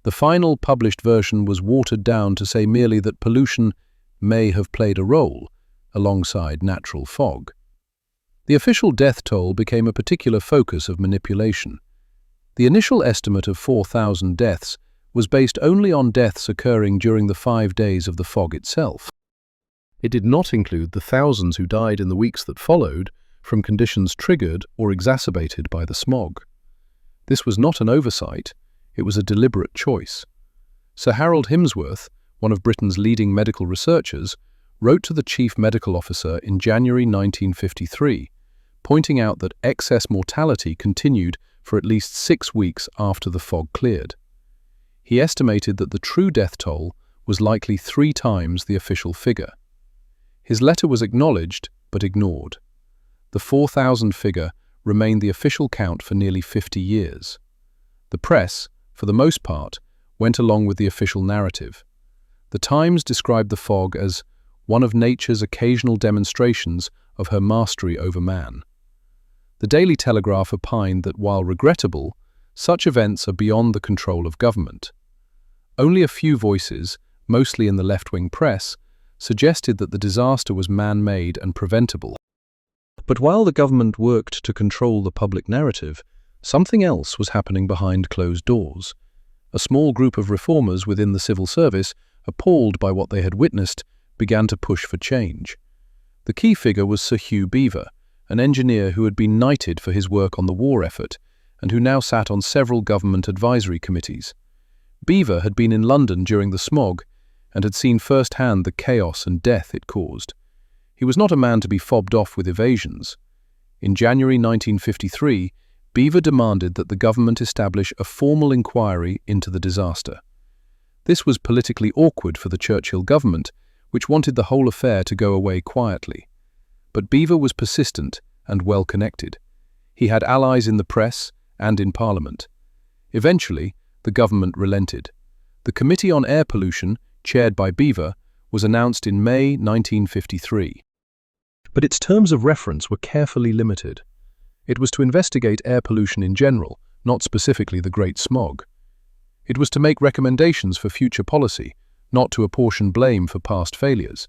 The final published version was watered down to say merely that pollution may have played a role, alongside natural fog. The official death toll became a particular focus of manipulation. The initial estimate of 4,000 deaths was based only on deaths occurring during the 5 days of the fog itself. It did not include the thousands who died in the weeks that followed from conditions triggered or exacerbated by the smog. This was not an oversight, it was a deliberate choice. Sir Harold Himsworth, one of Britain's leading medical researchers, wrote to the Chief Medical Officer in January 1953, pointing out that excess mortality continued for at least 6 weeks after the fog cleared. He estimated that the true death toll was likely 3 times the official figure. His letter was acknowledged but ignored. The 4,000 figure remained the official count for nearly 50 years. The press, for the most part, went along with the official narrative. The Times described the fog as one of nature's occasional demonstrations of her mastery over man. The Daily Telegraph opined that while regrettable, such events are beyond the control of government. Only a few voices, mostly in the left-wing press, suggested that the disaster was man-made and preventable. But while the government worked to control the public narrative, something else was happening behind closed doors. A small group of reformers within the civil service, appalled by what they had witnessed, began to push for change. The key figure was Sir Hugh Beaver, an engineer who had been knighted for his work on the war effort and who now sat on several government advisory committees. Beaver had been in London during the smog and had seen firsthand the chaos and death it caused. He was not a man to be fobbed off with evasions. In January 1953, Beaver demanded that the government establish a formal inquiry into the disaster. This was politically awkward for the Churchill government, which wanted the whole affair to go away quietly. But Beaver was persistent and well-connected. He had allies in the press and in Parliament. Eventually, the government relented. The Committee on Air Pollution, chaired by Beaver, was announced in May 1953. But its terms of reference were carefully limited. It was to investigate air pollution in general, not specifically the Great Smog. It was to make recommendations for future policy, not to apportion blame for past failures.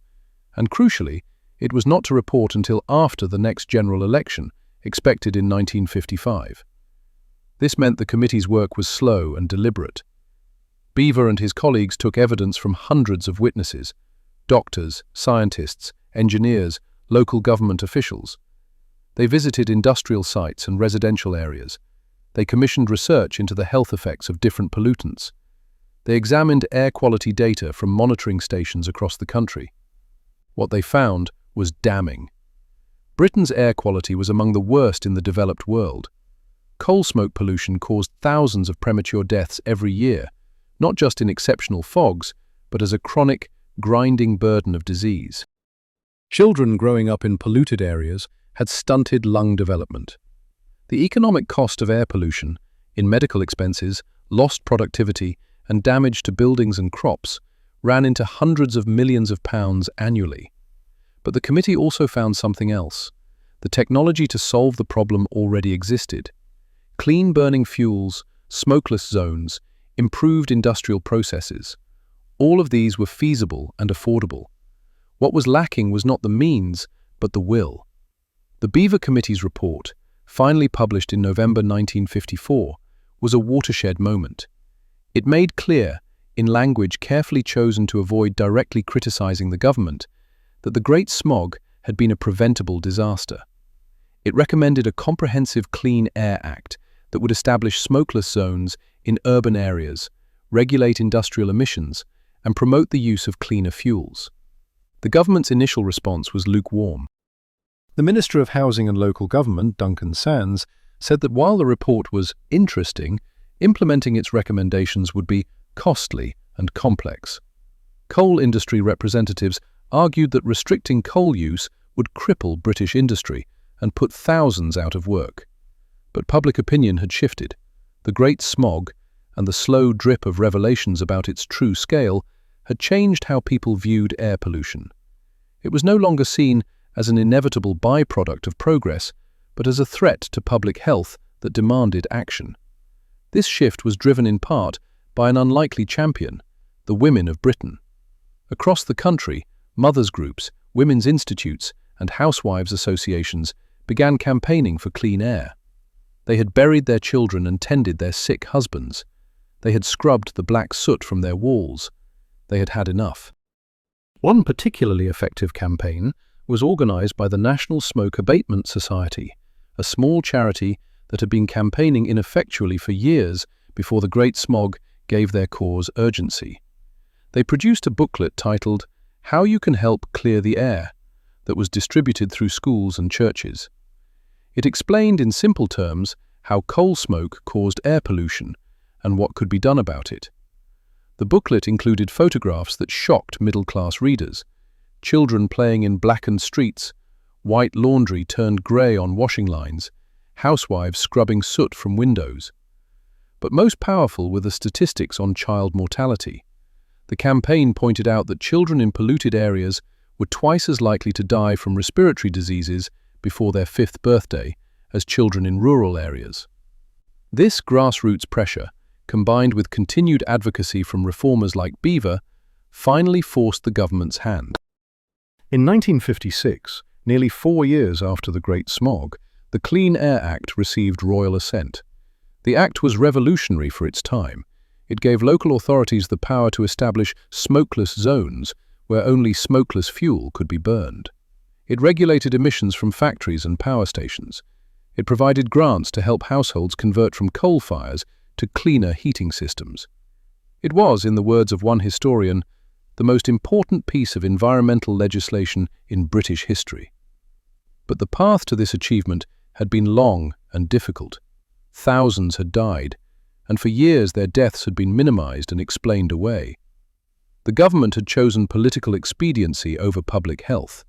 And crucially, it was not to report until after the next general election, expected in 1955. This meant the committee's work was slow and deliberate. Beaver and his colleagues took evidence from hundreds of witnesses, doctors, scientists, engineers, local government officials. They visited industrial sites and residential areas. They commissioned research into the health effects of different pollutants. They examined air quality data from monitoring stations across the country. What they found was damning. Britain's air quality was among the worst in the developed world. Coal smoke pollution caused thousands of premature deaths every year, not just in exceptional fogs, but as a chronic, grinding burden of disease. Children growing up in polluted areas had stunted lung development. The economic cost of air pollution, in medical expenses, lost productivity, and damage to buildings and crops, ran into hundreds of millions of pounds annually. But the committee also found something else. The technology to solve the problem already existed. Clean burning fuels, smokeless zones, improved industrial processes. All of these were feasible and affordable. What was lacking was not the means, but the will. The Beaver Committee's report, finally published in November 1954, was a watershed moment. It made clear, in language carefully chosen to avoid directly criticizing the government, that the Great Smog had been a preventable disaster. It recommended a comprehensive Clean Air Act that would establish smokeless zones in urban areas, regulate industrial emissions, and promote the use of cleaner fuels. The government's initial response was lukewarm. The Minister of Housing and Local Government, Duncan Sands, said that while the report was interesting, implementing its recommendations would be costly and complex. Coal industry representatives argued that restricting coal use would cripple British industry and put thousands out of work. But public opinion had shifted. The Great Smog and the slow drip of revelations about its true scale had changed how people viewed air pollution. It was no longer seen as an inevitable byproduct of progress, but as a threat to public health that demanded action. This shift was driven in part by an unlikely champion, the women of Britain. Across the country, mothers' groups, women's institutes, and housewives' associations began campaigning for clean air. They had buried their children and tended their sick husbands. They had scrubbed the black soot from their walls. They had had enough. One particularly effective campaign was organized by the National Smoke Abatement Society, a small charity that had been campaigning ineffectually for years before the Great Smog gave their cause urgency. They produced a booklet titled "How You Can Help Clear the Air" that was distributed through schools and churches. It explained in simple terms how coal smoke caused air pollution and what could be done about it. The booklet included photographs that shocked middle-class readers: children playing in blackened streets, white laundry turned grey on washing lines, housewives scrubbing soot from windows. But most powerful were the statistics on child mortality. The campaign pointed out that children in polluted areas were twice as likely to die from respiratory diseases before their 5th birthday as children in rural areas. This grassroots pressure, combined with continued advocacy from reformers like Beaver, finally forced the government's hand. In 1956, nearly 4 years after the Great Smog, the Clean Air Act received royal assent. The act was revolutionary for its time. It gave local authorities the power to establish smokeless zones where only smokeless fuel could be burned. It regulated emissions from factories and power stations. It provided grants to help households convert from coal fires to cleaner heating systems. It was, in the words of one historian, the most important piece of environmental legislation in British history. But the path to this achievement had been long and difficult. Thousands had died, and for years their deaths had been minimized and explained away. The government had chosen political expediency over public health.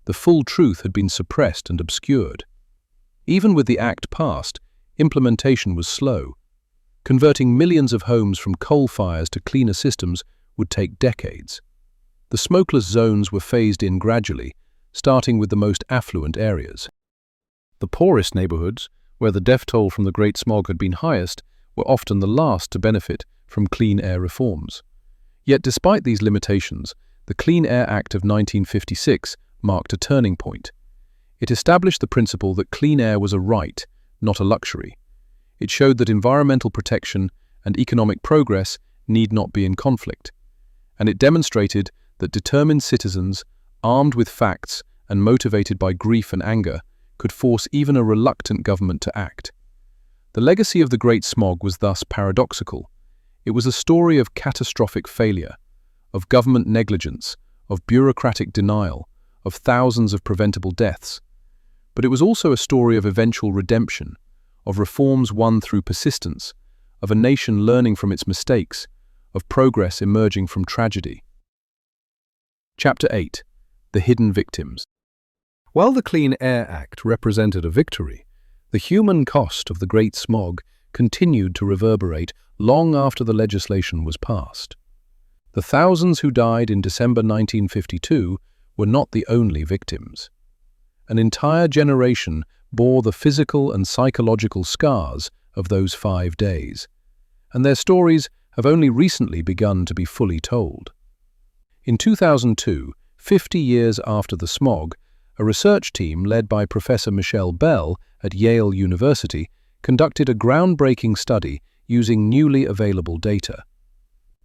The full truth had been suppressed and obscured. Even with the act passed, implementation was slow. Converting millions of homes from coal fires to cleaner systems would take decades. The smokeless zones were phased in gradually, starting with the most affluent areas. The poorest neighborhoods, where the death toll from the Great Smog had been highest, were often the last to benefit from clean air reforms. Yet despite these limitations, the Clean Air Act of 1956 marked a turning point. It established the principle that clean air was a right, not a luxury. It showed that environmental protection and economic progress need not be in conflict. And it demonstrated that determined citizens, armed with facts and motivated by grief and anger, could force even a reluctant government to act. The legacy of the Great Smog was thus paradoxical. It was a story of catastrophic failure, of government negligence, of bureaucratic denial, of thousands of preventable deaths. But it was also a story of eventual redemption, of reforms won through persistence, of a nation learning from its mistakes, of progress emerging from tragedy. Chapter 8. The Hidden Victims. While the Clean Air Act represented a victory, the human cost of the Great Smog continued to reverberate long after the legislation was passed. The thousands who died in December 1952 were not the only victims. An entire generation bore the physical and psychological scars of those 5 days, and their stories have only recently begun to be fully told. In 2002, 50 years after the smog, a research team led by Professor Michelle Bell at Yale University conducted a groundbreaking study using newly available data.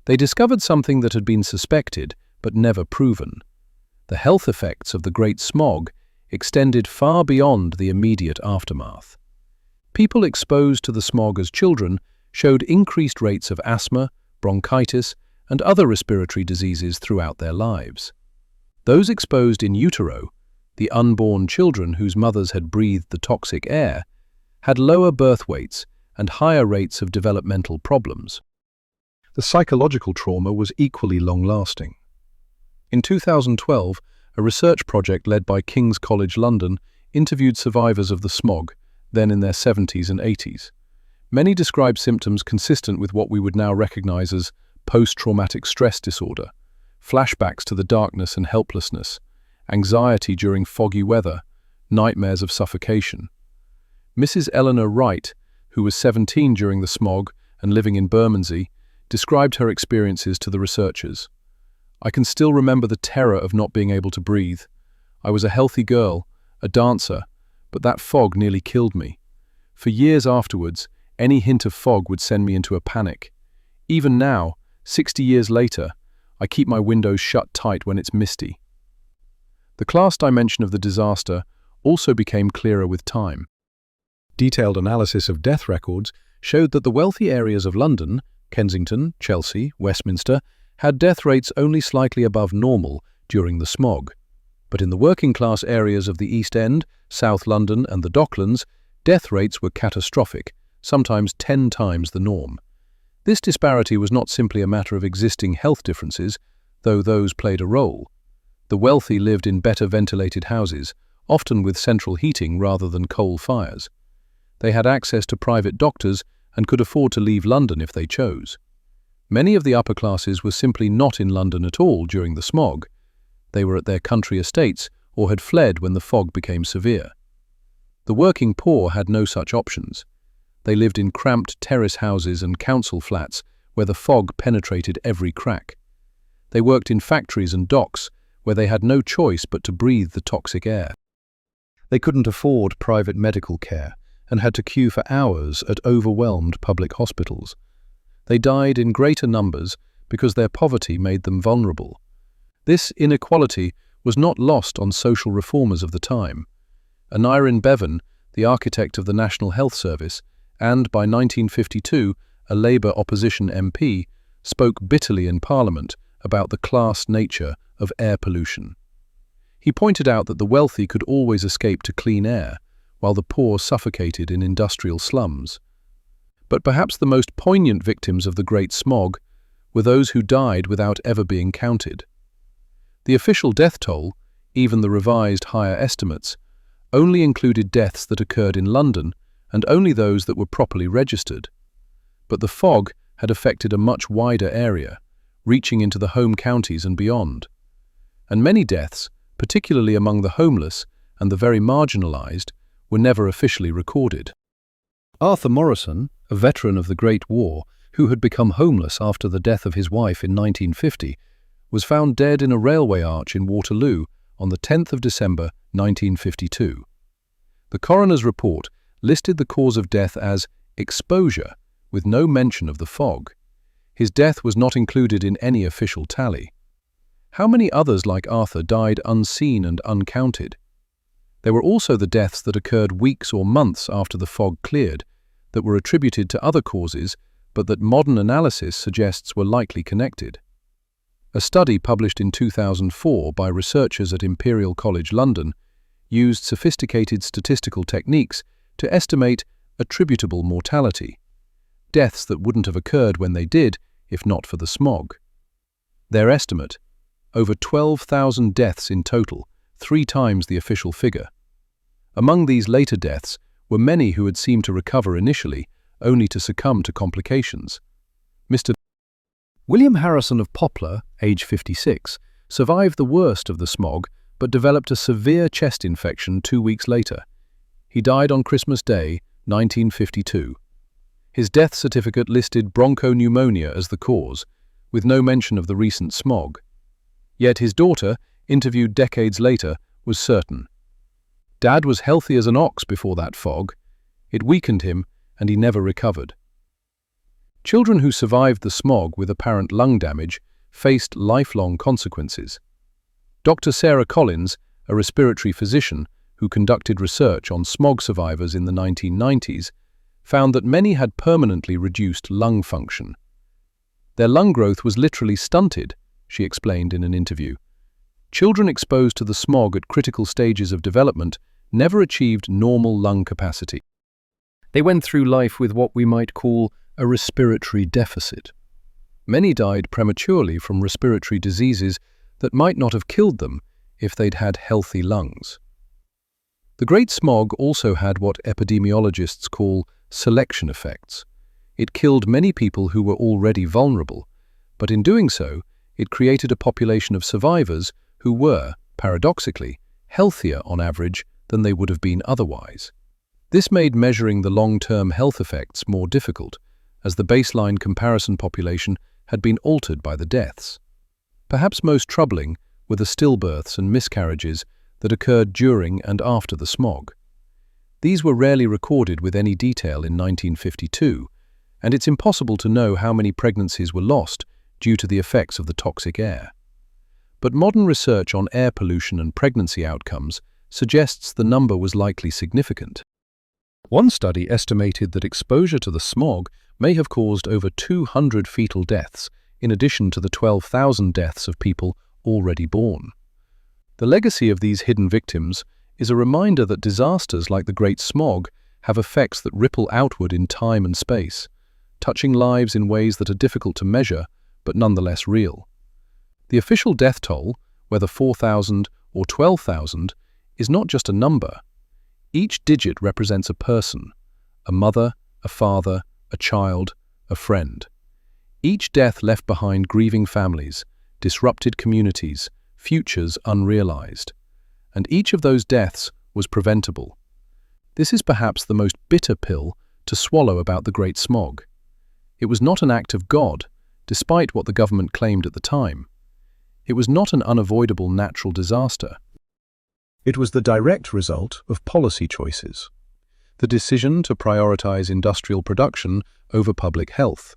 They discovered something that had been suspected but never proven. The health effects of the Great Smog extended far beyond the immediate aftermath. People exposed to the smog as children showed increased rates of asthma, bronchitis, and other respiratory diseases throughout their lives. Those exposed in utero, the unborn children whose mothers had breathed the toxic air, had lower birth weights and higher rates of developmental problems. The psychological trauma was equally long-lasting. In 2012, a research project led by King's College London interviewed survivors of the smog, then in their 70s and 80s. Many described symptoms consistent with what we would now recognize as post-traumatic stress disorder, flashbacks to the darkness and helplessness, anxiety during foggy weather, nightmares of suffocation. Mrs. Eleanor Wright, who was 17 during the smog and living in Bermondsey, described her experiences to the researchers. "I can still remember the terror of not being able to breathe. I was a healthy girl, a dancer, but that fog nearly killed me. For years afterwards, any hint of fog would send me into a panic. Even now, 60 years later, I keep my windows shut tight when it's misty." The class dimension of the disaster also became clearer with time. Detailed analysis of death records showed that the wealthy areas of London, Kensington, Chelsea, Westminster, had death rates only slightly above normal during the smog. But in the working-class areas of the East End, South London and the Docklands, death rates were catastrophic, sometimes 10 times the norm. This disparity was not simply a matter of existing health differences, though those played a role. The wealthy lived in better ventilated houses, often with central heating rather than coal fires. They had access to private doctors and could afford to leave London if they chose. Many of the upper classes were simply not in London at all during the smog. They were at their country estates or had fled when the fog became severe. The working poor had no such options. They lived in cramped terrace houses and council flats where the fog penetrated every crack. They worked in factories and docks where they had no choice but to breathe the toxic air. They couldn't afford private medical care and had to queue for hours at overwhelmed public hospitals. They died in greater numbers because their poverty made them vulnerable. This inequality was not lost on social reformers of the time. Aneurin Bevan, the architect of the National Health Service, and by 1952 a Labour opposition MP, spoke bitterly in Parliament about the class nature of air pollution. He pointed out that the wealthy could always escape to clean air, while the poor suffocated in industrial slums. But perhaps the most poignant victims of the Great Smog were those who died without ever being counted. The official death toll, even the revised higher estimates, only included deaths that occurred in London and only those that were properly registered. But the fog had affected a much wider area, reaching into the home counties and beyond. And many deaths, particularly among the homeless and the very marginalised, were never officially recorded. Arthur Morrison, a veteran of the Great War who had become homeless after the death of his wife in 1950, was found dead in a railway arch in Waterloo on the 10th of December 1952. The coroner's report listed the cause of death as exposure, with no mention of the fog. His death was not included in any official tally. How many others like Arthur died unseen and uncounted? There were also the deaths that occurred weeks or months after the fog cleared, that were attributed to other causes, but that modern analysis suggests were likely connected. A study published in 2004 by researchers at Imperial College London used sophisticated statistical techniques to estimate attributable mortality, deaths that wouldn't have occurred when they did if not for the smog. Their estimate: over 12,000 deaths in total, 3 times the official figure. Among these later deaths were many who had seemed to recover initially, only to succumb to complications. Mr. William Harrison of Poplar, age 56, survived the worst of the smog but developed a severe chest infection 2 weeks later. He died on Christmas Day, 1952. His death certificate listed bronchopneumonia as the cause, with no mention of the recent smog. Yet his daughter, interviewed decades later, was certain. Dad was healthy as an ox before that fog. It weakened him, and he never recovered. Children who survived the smog with apparent lung damage faced lifelong consequences. Dr. Sarah Collins, a respiratory physician who conducted research on smog survivors in the 1990s, found that many had permanently reduced lung function. Their lung growth was literally stunted, she explained in an interview. Children exposed to the smog at critical stages of development never achieved normal lung capacity. They went through life with what we might call a respiratory deficit. Many died prematurely from respiratory diseases that might not have killed them if they'd had healthy lungs. The Great Smog also had what epidemiologists call selection effects. It killed many people who were already vulnerable, but in doing so, it created a population of survivors who were, paradoxically, healthier on average than they would have been otherwise. This made measuring the long-term health effects more difficult, as the baseline comparison population had been altered by the deaths. Perhaps most troubling were the stillbirths and miscarriages that occurred during and after the smog. These were rarely recorded with any detail in 1952, and it's impossible to know how many pregnancies were lost due to the effects of the toxic air. But modern research on air pollution and pregnancy outcomes suggests the number was likely significant. One study estimated that exposure to the smog may have caused over 200 fetal deaths, in addition to the 12,000 deaths of people already born. The legacy of these hidden victims is a reminder that disasters like the Great Smog have effects that ripple outward in time and space, touching lives in ways that are difficult to measure, but nonetheless real. The official death toll, whether 4,000 or 12,000, is not just a number. Each digit represents a person: a mother, a father, a child, a friend. Each death left behind grieving families, disrupted communities, futures unrealized. And each of those deaths was preventable. This is perhaps the most bitter pill to swallow about the Great Smog. It was not an act of God, despite what the government claimed at the time. It was not an unavoidable natural disaster. It was the direct result of policy choices. The decision to prioritize industrial production over public health,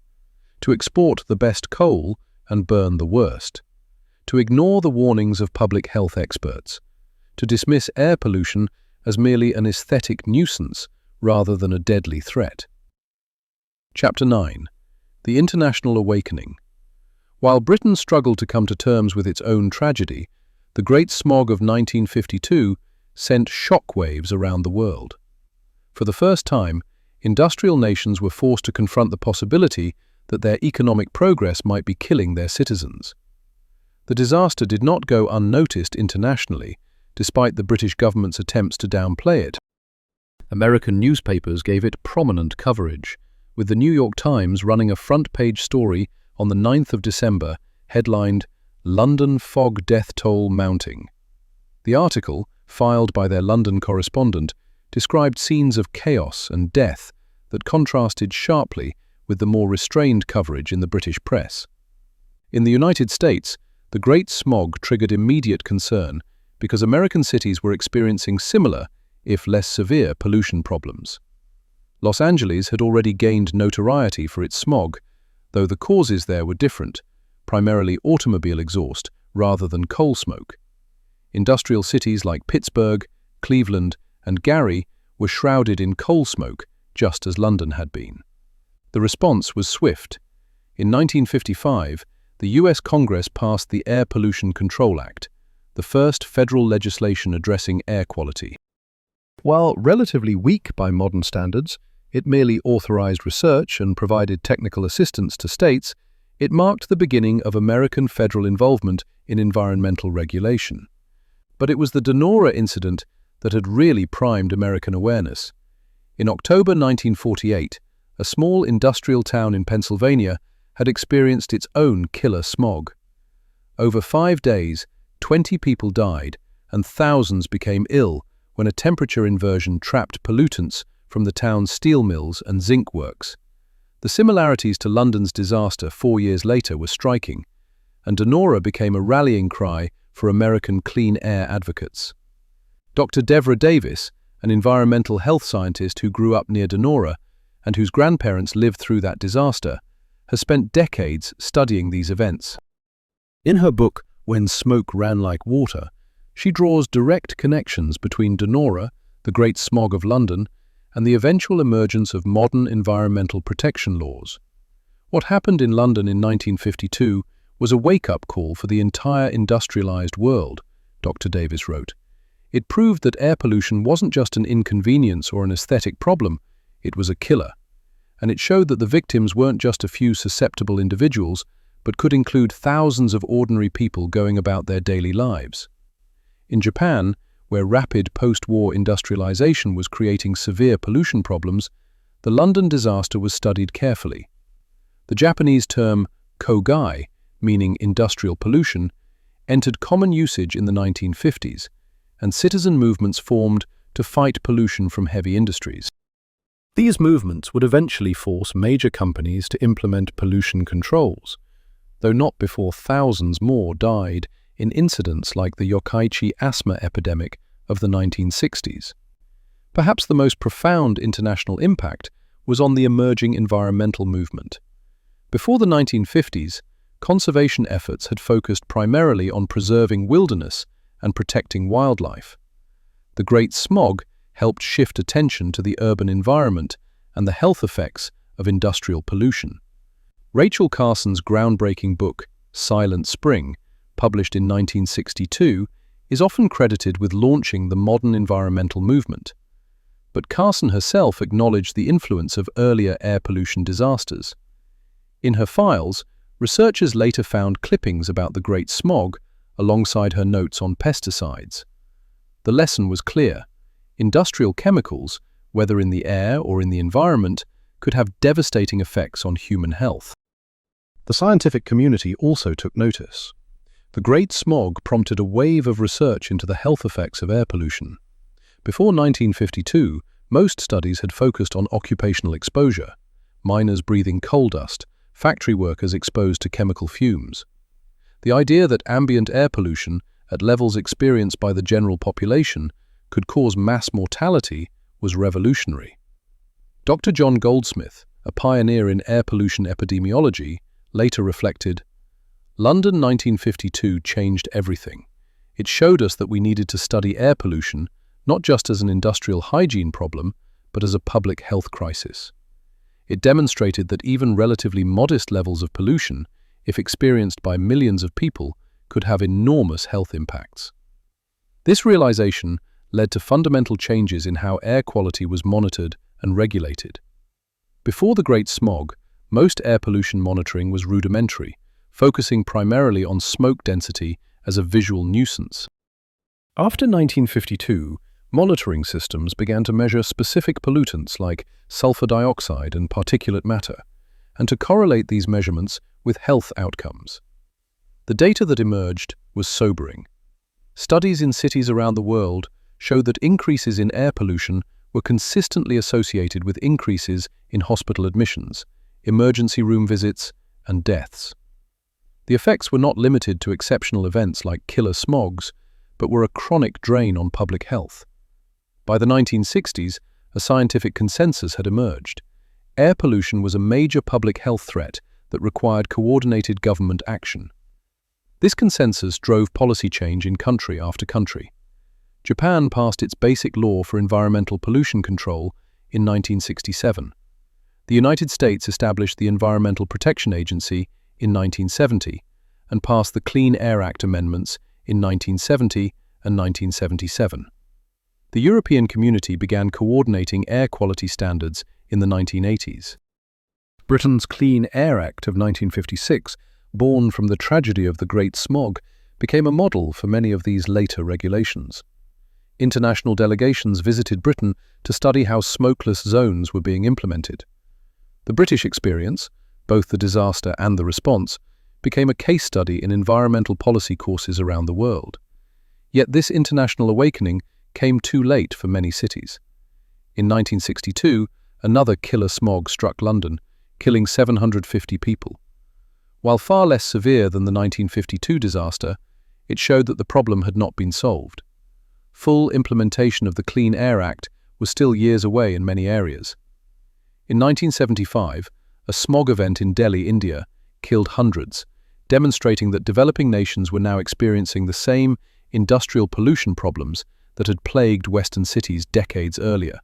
to export the best coal and burn the worst, to ignore the warnings of public health experts, to dismiss air pollution as merely an aesthetic nuisance rather than a deadly threat. Chapter 9. The International Awakening. While Britain struggled to come to terms with its own tragedy, the Great Smog of 1952 sent shockwaves around the world. For the first time, industrial nations were forced to confront the possibility that their economic progress might be killing their citizens. The disaster did not go unnoticed internationally, despite the British government's attempts to downplay it. American newspapers gave it prominent coverage, with the New York Times running a front-page story on the 9th of December, headlined, "London Fog Death Toll Mounting." The article, filed by their London correspondent, described scenes of chaos and death that contrasted sharply with the more restrained coverage in the British press. In the United States, the Great Smog triggered immediate concern because American cities were experiencing similar, if less severe, pollution problems. Los Angeles had already gained notoriety for its smog, though the causes there were different, primarily automobile exhaust rather than coal smoke. Industrial cities like Pittsburgh, Cleveland, and Gary were shrouded in coal smoke, just as London had been. The response was swift. In 1955, the US Congress passed the Air Pollution Control Act, the first federal legislation addressing air quality. While relatively weak by modern standards, it merely authorized research and provided technical assistance to states. It marked the beginning of American federal involvement in environmental regulation. But it was the Donora incident that had really primed American awareness. In October 1948, a small industrial town in Pennsylvania had experienced its own killer smog. Over 5 days, 20 people died and thousands became ill when a temperature inversion trapped pollutants from the town's steel mills and zinc works. The similarities to London's disaster 4 years later were striking, and Donora became a rallying cry for American clean air advocates. Dr. Devra Davis, an environmental health scientist who grew up near Donora and whose grandparents lived through that disaster, has spent decades studying these events. In her book, When Smoke Ran Like Water, she draws direct connections between Donora, the Great Smog of London, and the eventual emergence of modern environmental protection laws. What happened in London in 1952 was a wake-up call for the entire industrialized world, Dr. Davis wrote. It proved that air pollution wasn't just an inconvenience or an aesthetic problem, it was a killer. And it showed that the victims weren't just a few susceptible individuals, but could include thousands of ordinary people going about their daily lives. In Japan, where rapid post-war industrialization was creating severe pollution problems, the London disaster was studied carefully. The Japanese term kogai, meaning industrial pollution, entered common usage in the 1950s, and citizen movements formed to fight pollution from heavy industries. These movements would eventually force major companies to implement pollution controls, though not before thousands more died in incidents like the Yokkaichi asthma epidemic of the 1960s. Perhaps the most profound international impact was on the emerging environmental movement. Before the 1950s, conservation efforts had focused primarily on preserving wilderness and protecting wildlife. The Great Smog helped shift attention to the urban environment and the health effects of industrial pollution. Rachel Carson's groundbreaking book, Silent Spring, published in 1962, is often credited with launching the modern environmental movement. But Carson herself acknowledged the influence of earlier air pollution disasters. In her files, researchers later found clippings about the Great Smog alongside her notes on pesticides. The lesson was clear. Industrial chemicals, whether in the air or in the environment, could have devastating effects on human health. The scientific community also took notice. The Great Smog prompted a wave of research into the health effects of air pollution. Before 1952, most studies had focused on occupational exposure, miners breathing coal dust, factory workers exposed to chemical fumes. The idea that ambient air pollution, at levels experienced by the general population, could cause mass mortality was revolutionary. Dr. John Goldsmith, a pioneer in air pollution epidemiology, later reflected, "London 1952 changed everything. It showed us that we needed to study air pollution not just as an industrial hygiene problem, but as a public health crisis. It demonstrated that even relatively modest levels of pollution, if experienced by millions of people, could have enormous health impacts." This realization led to fundamental changes in how air quality was monitored and regulated. Before the Great Smog, most air pollution monitoring was rudimentary, focusing primarily on smoke density as a visual nuisance. After 1952, monitoring systems began to measure specific pollutants like sulfur dioxide and particulate matter, and to correlate these measurements with health outcomes. The data that emerged was sobering. Studies in cities around the world showed that increases in air pollution were consistently associated with increases in hospital admissions, emergency room visits, and deaths. The effects were not limited to exceptional events like killer smogs, but were a chronic drain on public health. By the 1960s, a scientific consensus had emerged. Air pollution was a major public health threat that required coordinated government action. This consensus drove policy change in country after country. Japan passed its Basic Law for Environmental Pollution Control in 1967. The United States established the Environmental Protection Agency in 1970 and passed the Clean Air Act amendments in 1970 and 1977. The European community began coordinating air quality standards in the 1980s. Britain's Clean Air Act of 1956, born from the tragedy of the Great Smog, became a model for many of these later regulations. International delegations visited Britain to study how smokeless zones were being implemented. The British experience, both the disaster and the response, became a case study in environmental policy courses around the world. Yet this international awakening came too late for many cities. In 1962, another killer smog struck London, killing 750 people. While far less severe than the 1952 disaster, it showed that the problem had not been solved. Full implementation of the Clean Air Act was still years away in many areas. In 1975, a smog event in Delhi, India, killed hundreds, demonstrating that developing nations were now experiencing the same industrial pollution problems that had plagued Western cities decades earlier.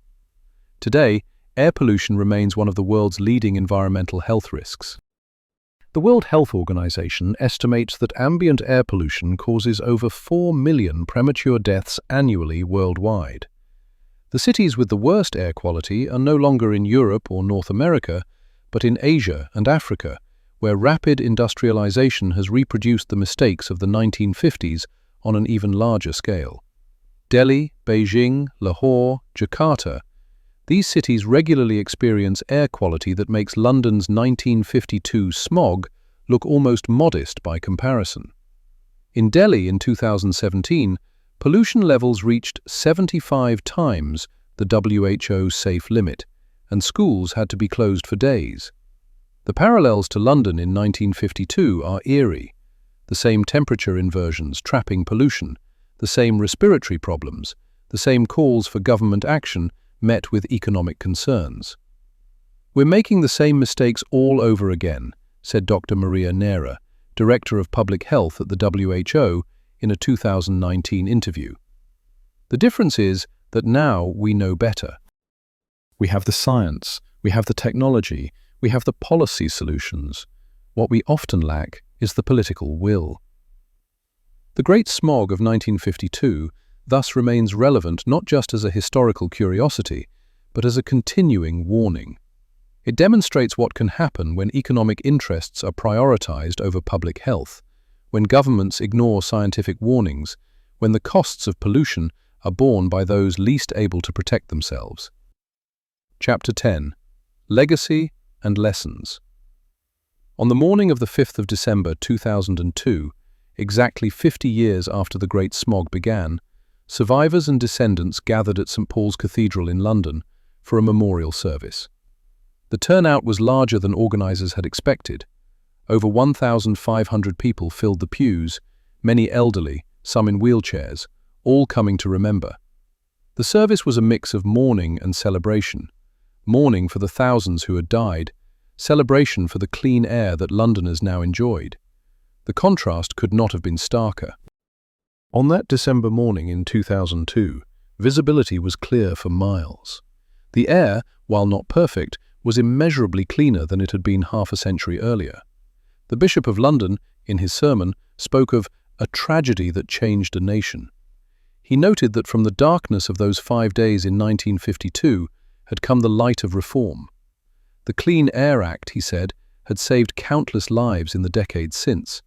Today, air pollution remains one of the world's leading environmental health risks. The World Health Organization estimates that ambient air pollution causes over 4 million premature deaths annually worldwide. The cities with the worst air quality are no longer in Europe or North America, but in Asia and Africa, where rapid industrialization has reproduced the mistakes of the 1950s on an even larger scale. Delhi, Beijing, Lahore, Jakarta, these cities regularly experience air quality that makes London's 1952 smog look almost modest by comparison. In Delhi in 2017, pollution levels reached 75 times the WHO safe limit, and schools had to be closed for days. The parallels to London in 1952 are eerie. The same temperature inversions trapping pollution, the same respiratory problems, the same calls for government action met with economic concerns. "We're making the same mistakes all over again," said Dr. Maria Neira, Director of Public Health at the WHO, in a 2019 interview. The difference is that now we know better. We have the science, we have the technology, we have the policy solutions. What we often lack is the political will. The Great Smog of 1952 thus remains relevant not just as a historical curiosity, but as a continuing warning. It demonstrates what can happen when economic interests are prioritized over public health, when governments ignore scientific warnings, when the costs of pollution are borne by those least able to protect themselves. Chapter 10. Legacy and Lessons. On the morning of the 5th of December 2002, exactly 50 years after the Great Smog began, survivors and descendants gathered at St. Paul's Cathedral in London for a memorial service. The turnout was larger than organisers had expected. Over 1,500 people filled the pews, many elderly, some in wheelchairs, all coming to remember. The service was a mix of mourning and celebration. Mourning for the thousands who had died, celebration for the clean air that Londoners now enjoyed. The contrast could not have been starker. On that December morning in 2002, visibility was clear for miles. The air, while not perfect, was immeasurably cleaner than it had been half a century earlier. The Bishop of London, in his sermon, spoke of a tragedy that changed a nation. He noted that from the darkness of those 5 days in 1952 had come the light of reform. The Clean Air Act, he said, had saved countless lives in the decades since.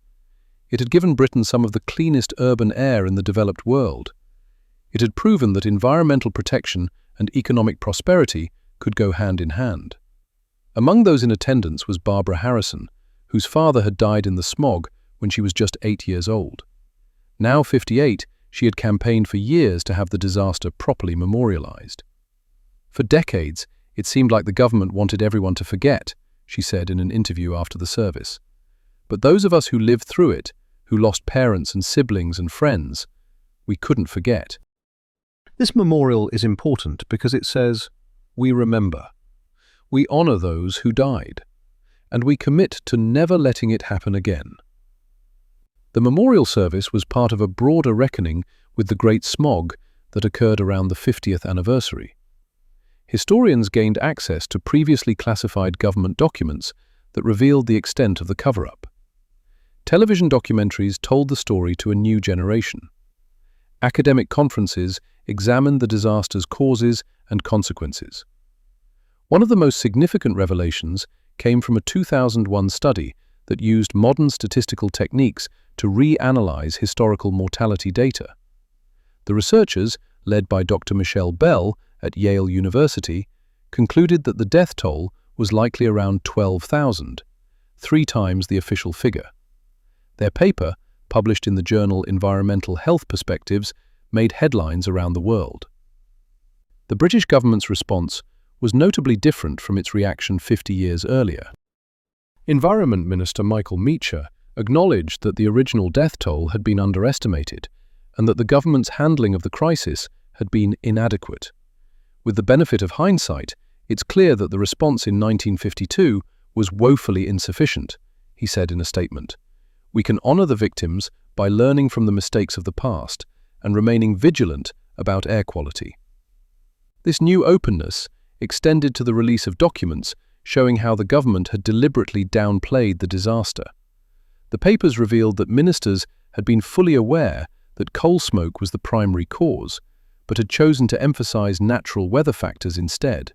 It had given Britain some of the cleanest urban air in the developed world. It had proven that environmental protection and economic prosperity could go hand in hand. Among those in attendance was Barbara Harrison, whose father had died in the smog when she was just 8 years old. Now 58, she had campaigned for years to have the disaster properly memorialized. For decades, it seemed like the government wanted everyone to forget, she said in an interview after the service. But those of us who lived through it, who lost parents and siblings and friends, we couldn't forget. This memorial is important because it says, we remember. We honor those who died, and we commit to never letting it happen again. The memorial service was part of a broader reckoning with the Great Smog that occurred around the 50th anniversary. Historians gained access to previously classified government documents that revealed the extent of the cover-up. Television documentaries told the story to a new generation. Academic conferences examined the disaster's causes and consequences. One of the most significant revelations came from a 2001 study that used modern statistical techniques to reanalyze historical mortality data. The researchers, led by Dr. Michelle Bell at Yale University, concluded that the death toll was likely around 12,000, 3 times the official figure. Their paper, published in the journal Environmental Health Perspectives, made headlines around the world. The British government's response was notably different from its reaction 50 years earlier. Environment Minister Michael Meacher acknowledged that the original death toll had been underestimated and that the government's handling of the crisis had been inadequate. With the benefit of hindsight, it's clear that the response in 1952 was woefully insufficient, he said in a statement. We can honor the victims by learning from the mistakes of the past and remaining vigilant about air quality. This new openness extended to the release of documents showing how the government had deliberately downplayed the disaster. The papers revealed that ministers had been fully aware that coal smoke was the primary cause, but had chosen to emphasize natural weather factors instead.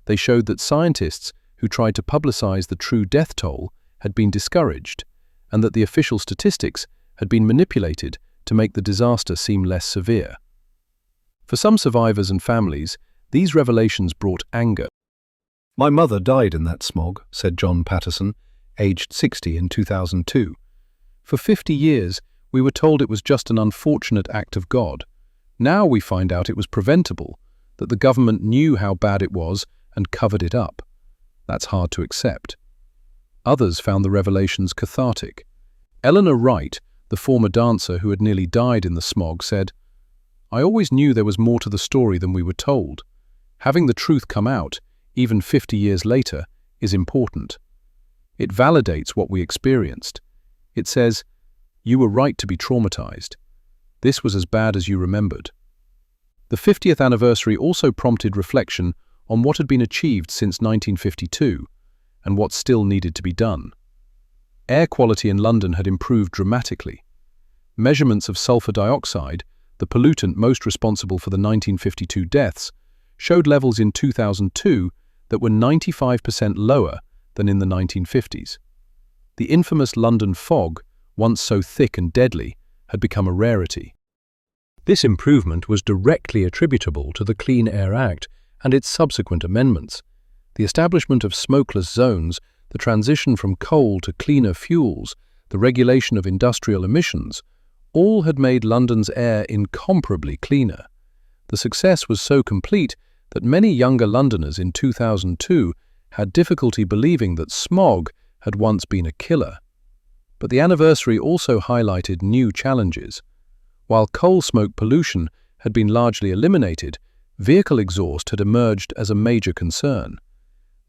They showed that scientists who tried to publicize the true death toll had been discouraged, and that the official statistics had been manipulated to make the disaster seem less severe. For some survivors and families, these revelations brought anger. My mother died in that smog, said John Patterson, aged 60 in 2002. For 50 years, we were told it was just an unfortunate act of God. Now we find out it was preventable, that the government knew how bad it was and covered it up. That's hard to accept. Others found the revelations cathartic. Eleanor Wright, the former dancer who had nearly died in the smog, said, "I always knew there was more to the story than we were told. Having the truth come out, even 50 years later, is important. It validates what we experienced. It says, you were right to be traumatized. This was as bad as you remembered." The 50th anniversary also prompted reflection on what had been achieved since 1952 and what still needed to be done. Air quality in London had improved dramatically. Measurements of sulfur dioxide, the pollutant most responsible for the 1952 deaths, showed levels in 2002 that were 95% lower than in the 1950s. The infamous London fog, once so thick and deadly, had become a rarity. This improvement was directly attributable to the Clean Air Act and its subsequent amendments. The establishment of smokeless zones, the transition from coal to cleaner fuels, the regulation of industrial emissions, all had made London's air incomparably cleaner. The success was so complete that many younger Londoners in 2002 had difficulty believing that smog had once been a killer. But the anniversary also highlighted new challenges. While coal smoke pollution had been largely eliminated, vehicle exhaust had emerged as a major concern.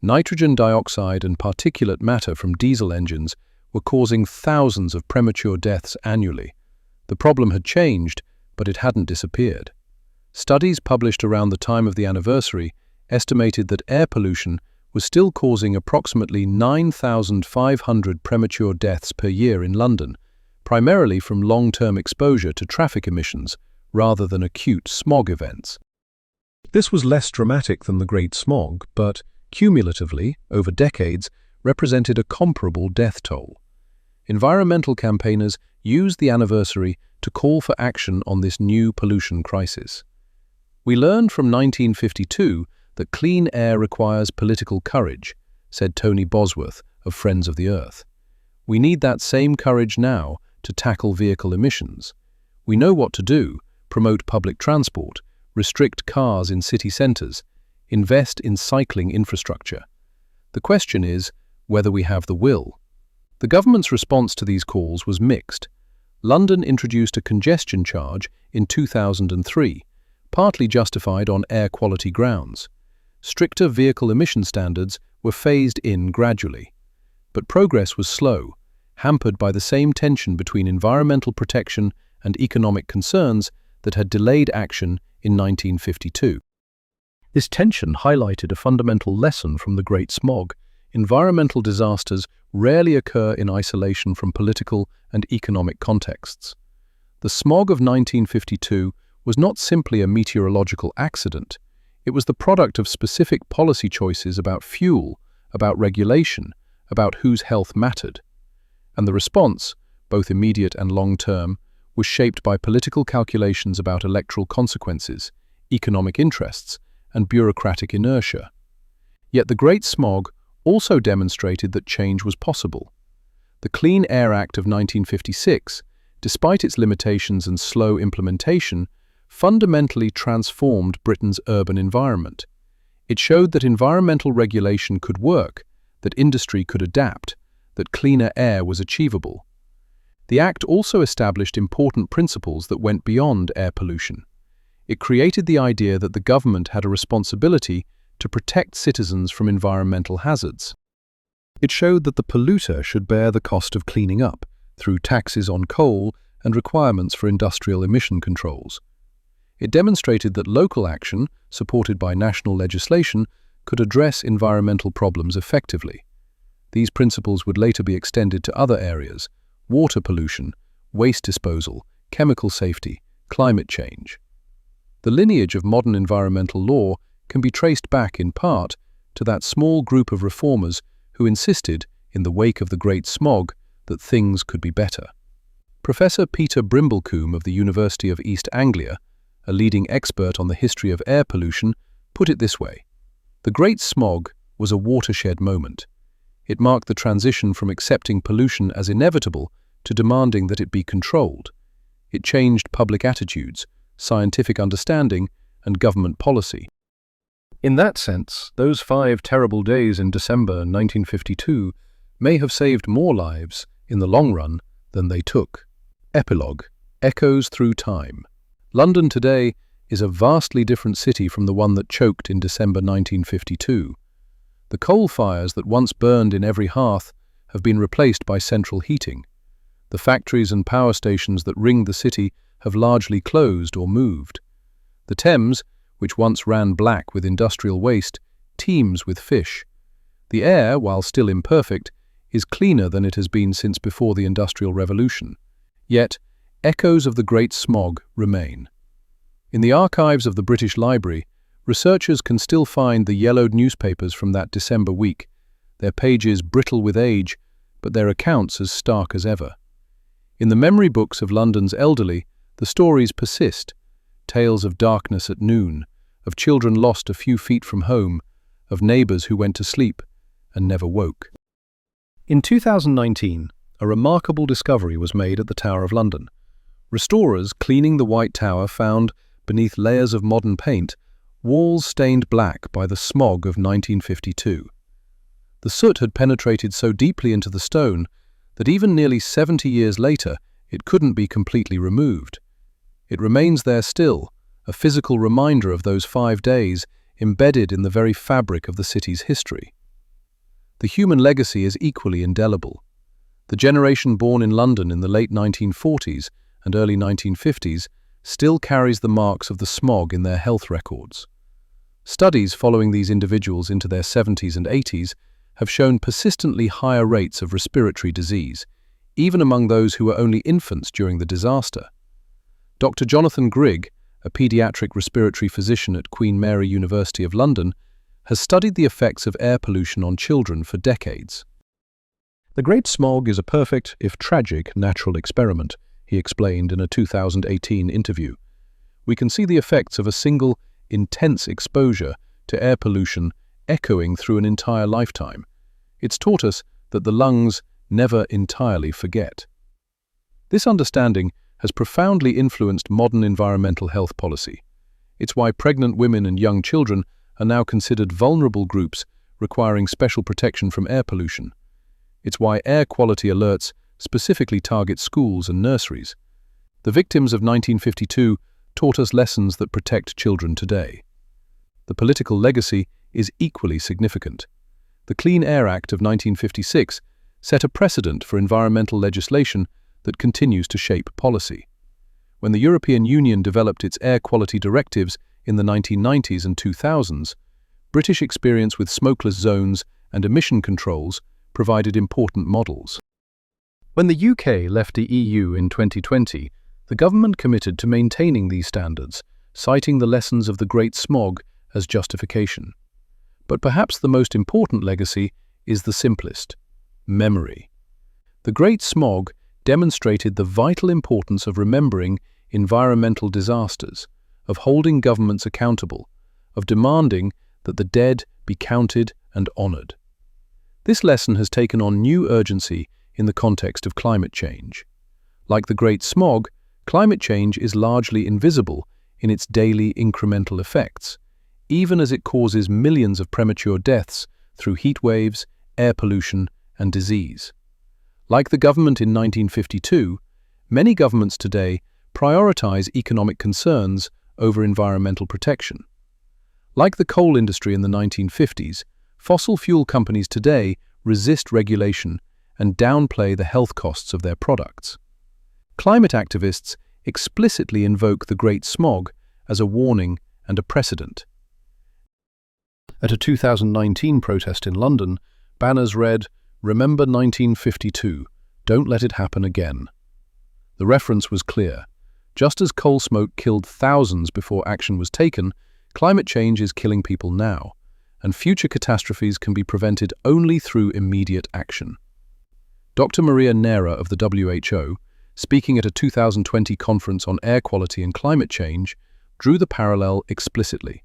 Nitrogen dioxide and particulate matter from diesel engines were causing thousands of premature deaths annually. The problem had changed, but it hadn't disappeared. Studies published around the time of the anniversary estimated that air pollution was still causing approximately 9,500 premature deaths per year in London, primarily from long-term exposure to traffic emissions rather than acute smog events. This was less dramatic than the Great Smog, but cumulatively, over decades, represented a comparable death toll. Environmental campaigners used the anniversary to call for action on this new pollution crisis. We learned from 1952 that clean air requires political courage, said Tony Bosworth of Friends of the Earth. We need that same courage now to tackle vehicle emissions. We know what to do: promote public transport, restrict cars in city centres, invest in cycling infrastructure. The question is whether we have the will. The government's response to these calls was mixed. London introduced a congestion charge in 2003, partly justified on air quality grounds. Stricter vehicle emission standards were phased in gradually. But progress was slow, hampered by the same tension between environmental protection and economic concerns that had delayed action in 1952. This tension highlighted a fundamental lesson from the Great Smog. environmental disasters rarely occur in isolation from political and economic contexts. The smog of 1952 was not simply a meteorological accident. It was the product of specific policy choices about fuel, about regulation, about whose health mattered. And the response, both immediate and long-term, was shaped by political calculations about electoral consequences, economic interests, and bureaucratic inertia. Yet the Great Smog also demonstrated that change was possible. The Clean Air Act of 1956, despite its limitations and slow implementation, fundamentally transformed Britain's urban environment. It showed that environmental regulation could work, that industry could adapt, that cleaner air was achievable. The Act also established important principles that went beyond air pollution. It created the idea that the government had a responsibility to protect citizens from environmental hazards. It showed that the polluter should bear the cost of cleaning up through taxes on coal and requirements for industrial emission controls. It demonstrated that local action, supported by national legislation, could address environmental problems effectively. These principles would later be extended to other areas: water pollution, waste disposal, chemical safety, climate change. The lineage of modern environmental law can be traced back, in part, to that small group of reformers who insisted, in the wake of the Great Smog, that things could be better. Professor Peter Brimblecombe of the University of East Anglia, a leading expert on the history of air pollution, put it this way: "The Great Smog was a watershed moment. It marked the transition from accepting pollution as inevitable to demanding that it be controlled. It changed public attitudes, scientific understanding, and government policy." In that sense, those 5 terrible days in December 1952 may have saved more lives, in the long run, than they took. Epilogue: Echoes through time. London today is a vastly different city from the one that choked in December 1952. The coal fires that once burned in every hearth have been replaced by central heating. The factories and power stations that ringed the city have largely closed or moved. The Thames, which once ran black with industrial waste, teems with fish. The air, while still imperfect, is cleaner than it has been since before the Industrial Revolution. Yet, echoes of the Great Smog remain. In the archives of the British Library, researchers can still find the yellowed newspapers from that December week, their pages brittle with age, but their accounts as stark as ever. In the memory books of London's elderly, the stories persist: tales of darkness at noon, of children lost a few feet from home, of neighbours who went to sleep and never woke. In 2019, a remarkable discovery was made at the Tower of London. Restorers cleaning the White Tower found, beneath layers of modern paint, walls stained black by the smog of 1952. The soot had penetrated so deeply into the stone that even nearly 70 years later it couldn't be completely removed. It remains there still, a physical reminder of those 5 days embedded in the very fabric of the city's history. The human legacy is equally indelible. The generation born in London in the late 1940s and early 1950s still carries the marks of the smog in their health records. Studies following these individuals into their 70s and 80s have shown persistently higher rates of respiratory disease, even among those who were only infants during the disaster. Dr. Jonathan Grigg, a paediatric respiratory physician at Queen Mary University of London, has studied the effects of air pollution on children for decades. "The Great Smog is a perfect, if tragic, natural experiment," he explained in a 2018 interview. "We can see the effects of a single, intense exposure to air pollution echoing through an entire lifetime. It's taught us that the lungs never entirely forget." This understanding has profoundly influenced modern environmental health policy. It's why pregnant women and young children are now considered vulnerable groups requiring special protection from air pollution. It's why air quality alerts specifically target schools and nurseries. The victims of 1952 taught us lessons that protect children today. The political legacy is equally significant. The Clean Air Act of 1956 set a precedent for environmental legislation that continues to shape policy. When the European Union developed its air quality directives in the 1990s and 2000s, British experience with smokeless zones and emission controls provided important models. When the UK left the EU in 2020, the government committed to maintaining these standards, citing the lessons of the Great Smog as justification. But perhaps the most important legacy is the simplest: memory. The Great Smog demonstrated the vital importance of remembering environmental disasters, of holding governments accountable, of demanding that the dead be counted and honoured. This lesson has taken on new urgency in the context of climate change. Like the Great Smog, climate change is largely invisible in its daily incremental effects, even as it causes millions of premature deaths through heat waves, air pollution, and disease. Like the government in 1952, many governments today prioritize economic concerns over environmental protection. Like the coal industry in the 1950s, fossil fuel companies today resist regulation and downplay the health costs of their products. Climate activists explicitly invoke the Great Smog as a warning and a precedent. At a 2019 protest in London, banners read, "Remember 1952, don't let it happen again." The reference was clear. Just as coal smoke killed thousands before action was taken, climate change is killing people now, and future catastrophes can be prevented only through immediate action. Dr. Maria Neira of the WHO, speaking at a 2020 conference on air quality and climate change, drew the parallel explicitly.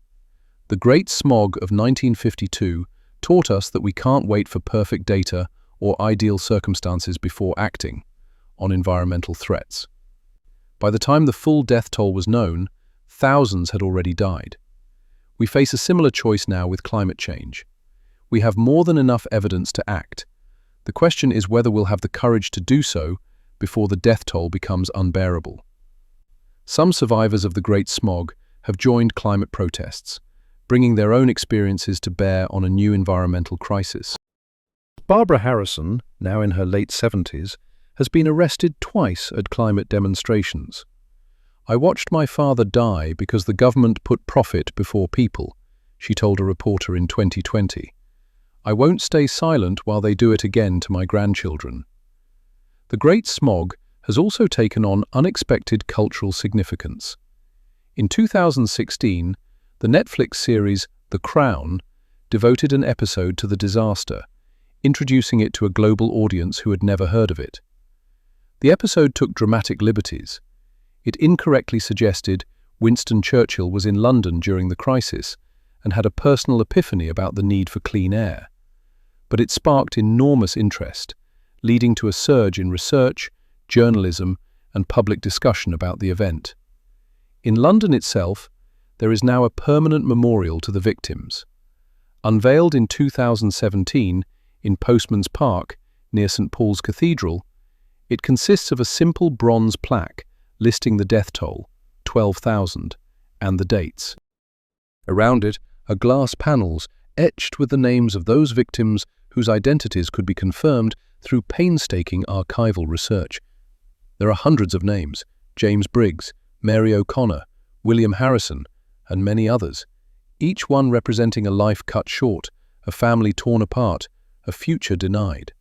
The Great Smog of 1952 taught us that we can't wait for perfect data or ideal circumstances before acting on environmental threats. By the time the full death toll was known, thousands had already died. We face a similar choice now with climate change. We have more than enough evidence to act. The question is whether we'll have the courage to do so before the death toll becomes unbearable. Some survivors of the Great Smog have joined climate protests, bringing their own experiences to bear on a new environmental crisis. Barbara Harrison, now in her late 70s, has been arrested twice at climate demonstrations. "I watched my father die because the government put profit before people," she told a reporter in 2020. "I won't stay silent while they do it again to my grandchildren." The Great Smog has also taken on unexpected cultural significance. In 2016, the Netflix series The Crown devoted an episode to the disaster, introducing it to a global audience who had never heard of it. The episode took dramatic liberties. It incorrectly suggested Winston Churchill was in London during the crisis and had a personal epiphany about the need for clean air. But it sparked enormous interest, leading to a surge in research, journalism, and public discussion about the event. In London itself, there is now a permanent memorial to the victims. Unveiled in 2017 in Postman's Park, near St. Paul's Cathedral, it consists of a simple bronze plaque listing the death toll, 12,000, and the dates. Around it are glass panels etched with the names of those victims whose identities could be confirmed through painstaking archival research. There are hundreds of names: James Briggs, Mary O'Connor, William Harrison, and many others, each one representing a life cut short, a family torn apart, a future denied.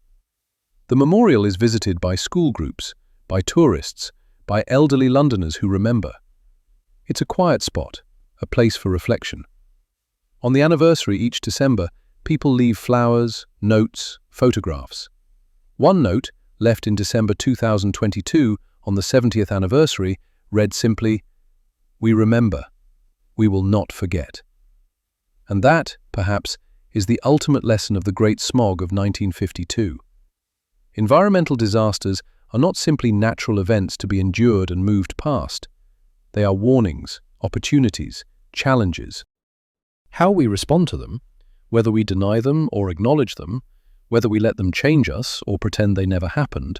The memorial is visited by school groups, by tourists, by elderly Londoners who remember. It's a quiet spot, a place for reflection. On the anniversary each December, people leave flowers, notes, photographs. One note, left in December 2022 on the 70th anniversary, read simply, "We remember. We will not forget." And that, perhaps, is the ultimate lesson of the Great Smog of 1952. Environmental disasters are not simply natural events to be endured and moved past. They are warnings, opportunities, challenges. How we respond to them, whether we deny them or acknowledge them, whether we let them change us or pretend they never happened,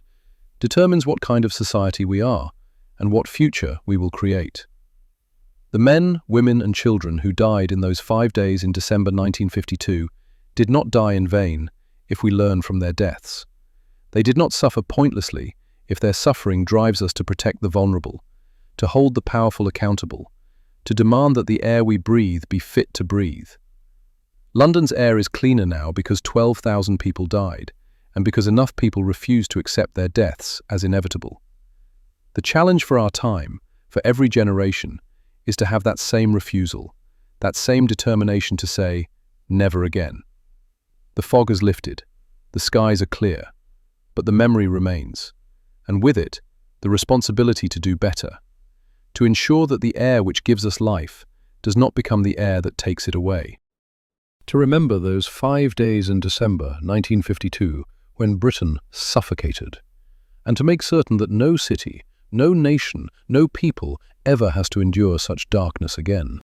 determines what kind of society we are and what future we will create. The men, women, and children who died in those 5 days in December 1952 did not die in vain if we learn from their deaths. They did not suffer pointlessly if their suffering drives us to protect the vulnerable, to hold the powerful accountable, to demand that the air we breathe be fit to breathe. London's air is cleaner now because 12,000 people died, and because enough people refused to accept their deaths as inevitable. The challenge for our time, for every generation, is to have that same refusal, that same determination to say, never again. The fog has lifted, the skies are clear, but the memory remains, and with it, the responsibility to do better, to ensure that the air which gives us life does not become the air that takes it away. To remember those 5 days in December 1952 when Britain suffocated, and to make certain that no city, no nation, no people ever has to endure such darkness again.